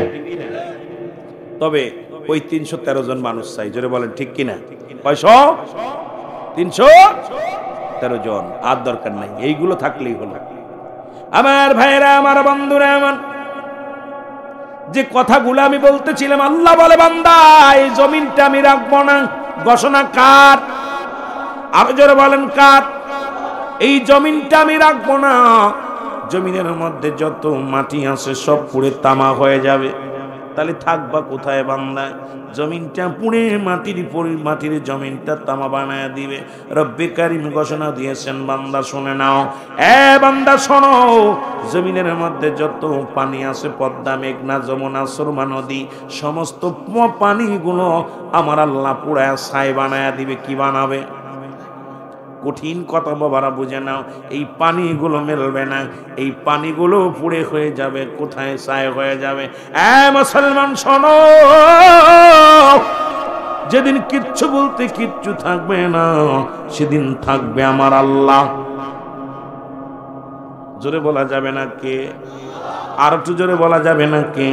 তবে ওই 313 জন মানুষ চাই, জোরে বলেন ঠিক কিনা? 313 জন, আর দরকার নাই, এইগুলো থাকলেই হলো। আমার ভাইরা, আমার বন্ধুরা, আমার যে কথাগুলো আমি বলতেছিলাম, আল্লাহ বলে বান্দা এই জমিনটা আমি রাখবো না। ঘোষণা কার? আর জোরে বলেন কার? এই জমিনটা আমি রাখবো না। জমিনের মধ্যে যত মাটি আছে সব পুড়ে তামা হয়ে যাবে। তাহলে থাকবা কোথায় বান্দা? জমিনটা পুড়ে মাটির জমিনটা তামা বানায় দিবে। রব্বে কারিম ঘোষণা দিয়েছেন, বান্দা শুনে নাও, বান্দা শোনো, জমিনের মধ্যে যত পানি আছে, পদ্মা, মেঘনা, যমুনা, সুরমা নদী, সমস্ত পানিগুলো আমার আল্লাহ পুড়ায় ছাই বানায় দিবে। কি বানাবে? কঠিন কথা বাবারা বুঝে নাও, এই পানিগুলো মেলবে না, এই পানিগুলো পুড়ে হয়ে যাবে, কোথায় ছাই হয়ে যাবে। মুসলমান শোনো, যেদিন কিচ্ছু বলতে কিচ্ছু থাকবে না, সেদিন থাকবে আমার আল্লাহ। জোরে বলা যাবে না কে? আর একটু জোরে বলা যাবে না কে?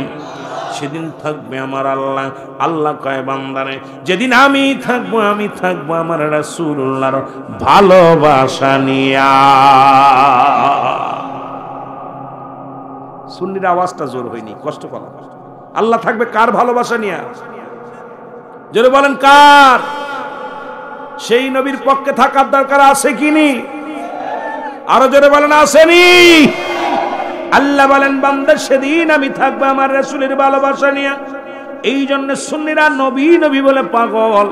সেদিন থাকবে আমার আল্লাহ। আল্লাহ কয় বান্দারে, যেদিন আমি থাকবো আমার রাসূলুল্লাহর ভালোবাসা নিয়া। সুন্নির আওয়াজটা জোর হয়নি, কষ্ট পালা। আল্লাহ থাকবে কার ভালোবাসা নিয়া? জোরে বলেন কার? সেই নবীর পক্ষে থাকার দরকার আছে কিনি? আরো জোরে বলেন আসেনি? আল্লাহ বলেন বান্দা সেদিন আমি থাকবো আমার রাসূলের ভালোবাসা নিয়ে। এই জন্য সুন্নিরা নবী নবী বলে পাগল,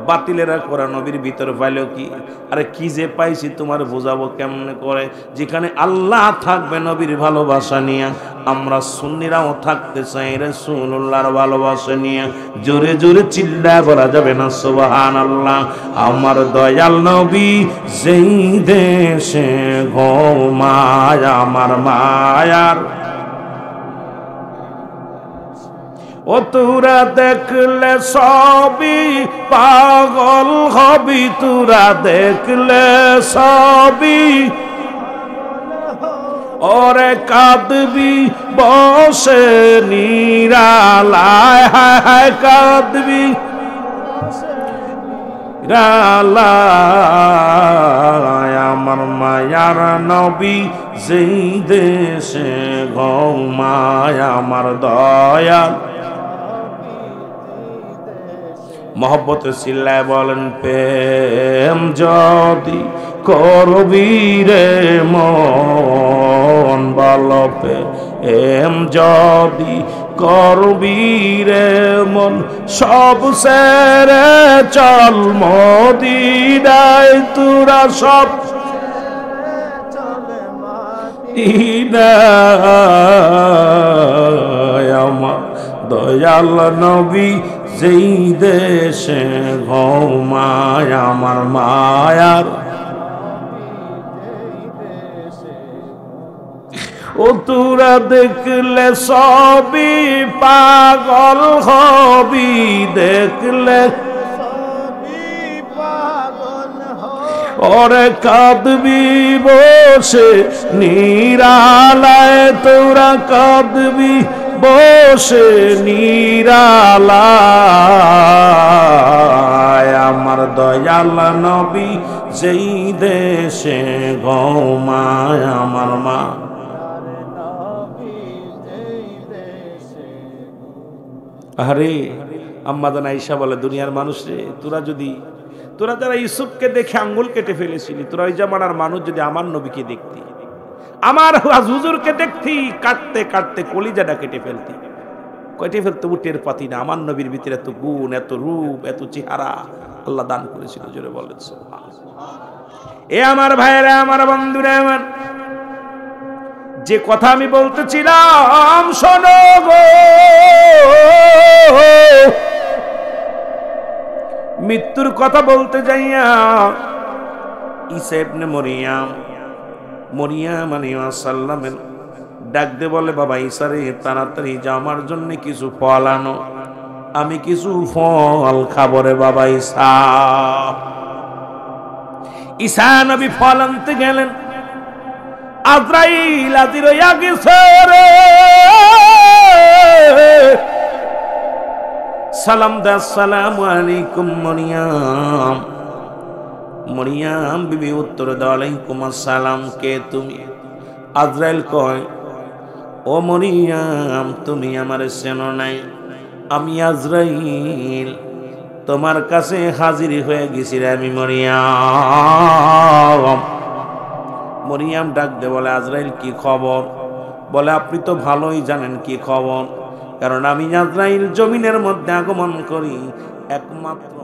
বাতিলেরা কোরআন নবীর ভিতরে পাইলো কি? আরে কি যে পাইছি তোমার বোঝাবো কেমনে করে? যেখানে আল্লাহ থাকবে নবীর ভালোবাসা নিয়ে, আমরা সুন্নিরাও থাকতে চাই রাসূলুল্লাহর ভালোবাসা নিয়ে। জোরে জোরে চিল্লায় বলা যাবে না সুবহানাল্লাহ? আমার দয়াল নবী যেই দেশে ঘুমায় আমার মায়ার, ও তোরা দেখলে সবই পাগল হবি, তোরা দেখলে সবই ওরে কাঁদবি বসে নিরালায়, হায় হায় কাঁদবি নিরালায় আমার মায়ার নবী যেই দেশে ঘুমায় আমার দয়াল। মহব্বত চিল্লায় বলেন, প্রেম যদি করবি রে মন বলো, প্রেম যদি করবি রে মন সব সেরে চল মদিনায়, তোরা সব আমার দয়াল নবী যেই দেশে ঘুমায় আমার মায়ার, ও তোরা দেখলে সবই পাগল হবি, দেখলে ওরে কাঁদবি বসে নিরালায়, তোরা কাঁদবি বসে নিরালায় আমার দয়াল নবী যেই দেশে ঘুমায় আমার মা। আরে আম্মা জান আয়েশা বলে, দুনিয়ার মানুষ রে, তোরা যারা ইউসুফকে দেখে আঙ্গুল কেটে ফেলেছিলি, তোরা ওই জামানার মানুষ যদি আমার নবীকে দেখতি, আমার হুজুরকে দেখতি, কাটতে কাটতে কলিজাটা কেটে ফেলতে টের পাতি না। আমার নবীর ভিতরে এত গুণ, এত রূপ, এত চেহারা আল্লাহ দান করেছিল। জোরে বলেন সুবহানাল্লাহ। এ আমার ভাইয়েরা, আমার বন্ধুরা, আমার যে কথা আমি বলতেছিলাম শোনো গো, মৃত্যুর কথা বলতে যাইয়া ঈসা ইবনে মরিয়াম আলাইহিস সালামের ডাক দে বলে, বাবা ঈসা রে, তাড়াতাড়ি যা আমার জন্য কিছু ফল আনো, আমি কিছু ফল খাবো রে বাবা ঈসা। ঈসা নবী ফল আনতে গেলেন, আজরাইল হাজির হইয়া গেছে রে। সালাম দা, আসসালামু আলাইকুম মরিয়াম। মরিয়াম বিবি উত্তর দাও, আলাইকুম আসসালাম। কে তুমি? আজরাইল কয়, ও মরিয়াম, তুমি আমারে চেনো নাই? আমি আজরাইল, তোমার কাছে হাজির হয়ে গেছি রে আমি মরিয়াম। মরিয়াম ডাক দে বলে, আজরাইল কি খবর? বলে, আপনি তো ভালোই জানেন কি খবর, কারণ আমি আজরাইল জমিনের মধ্যে আগমন করি একমাত্র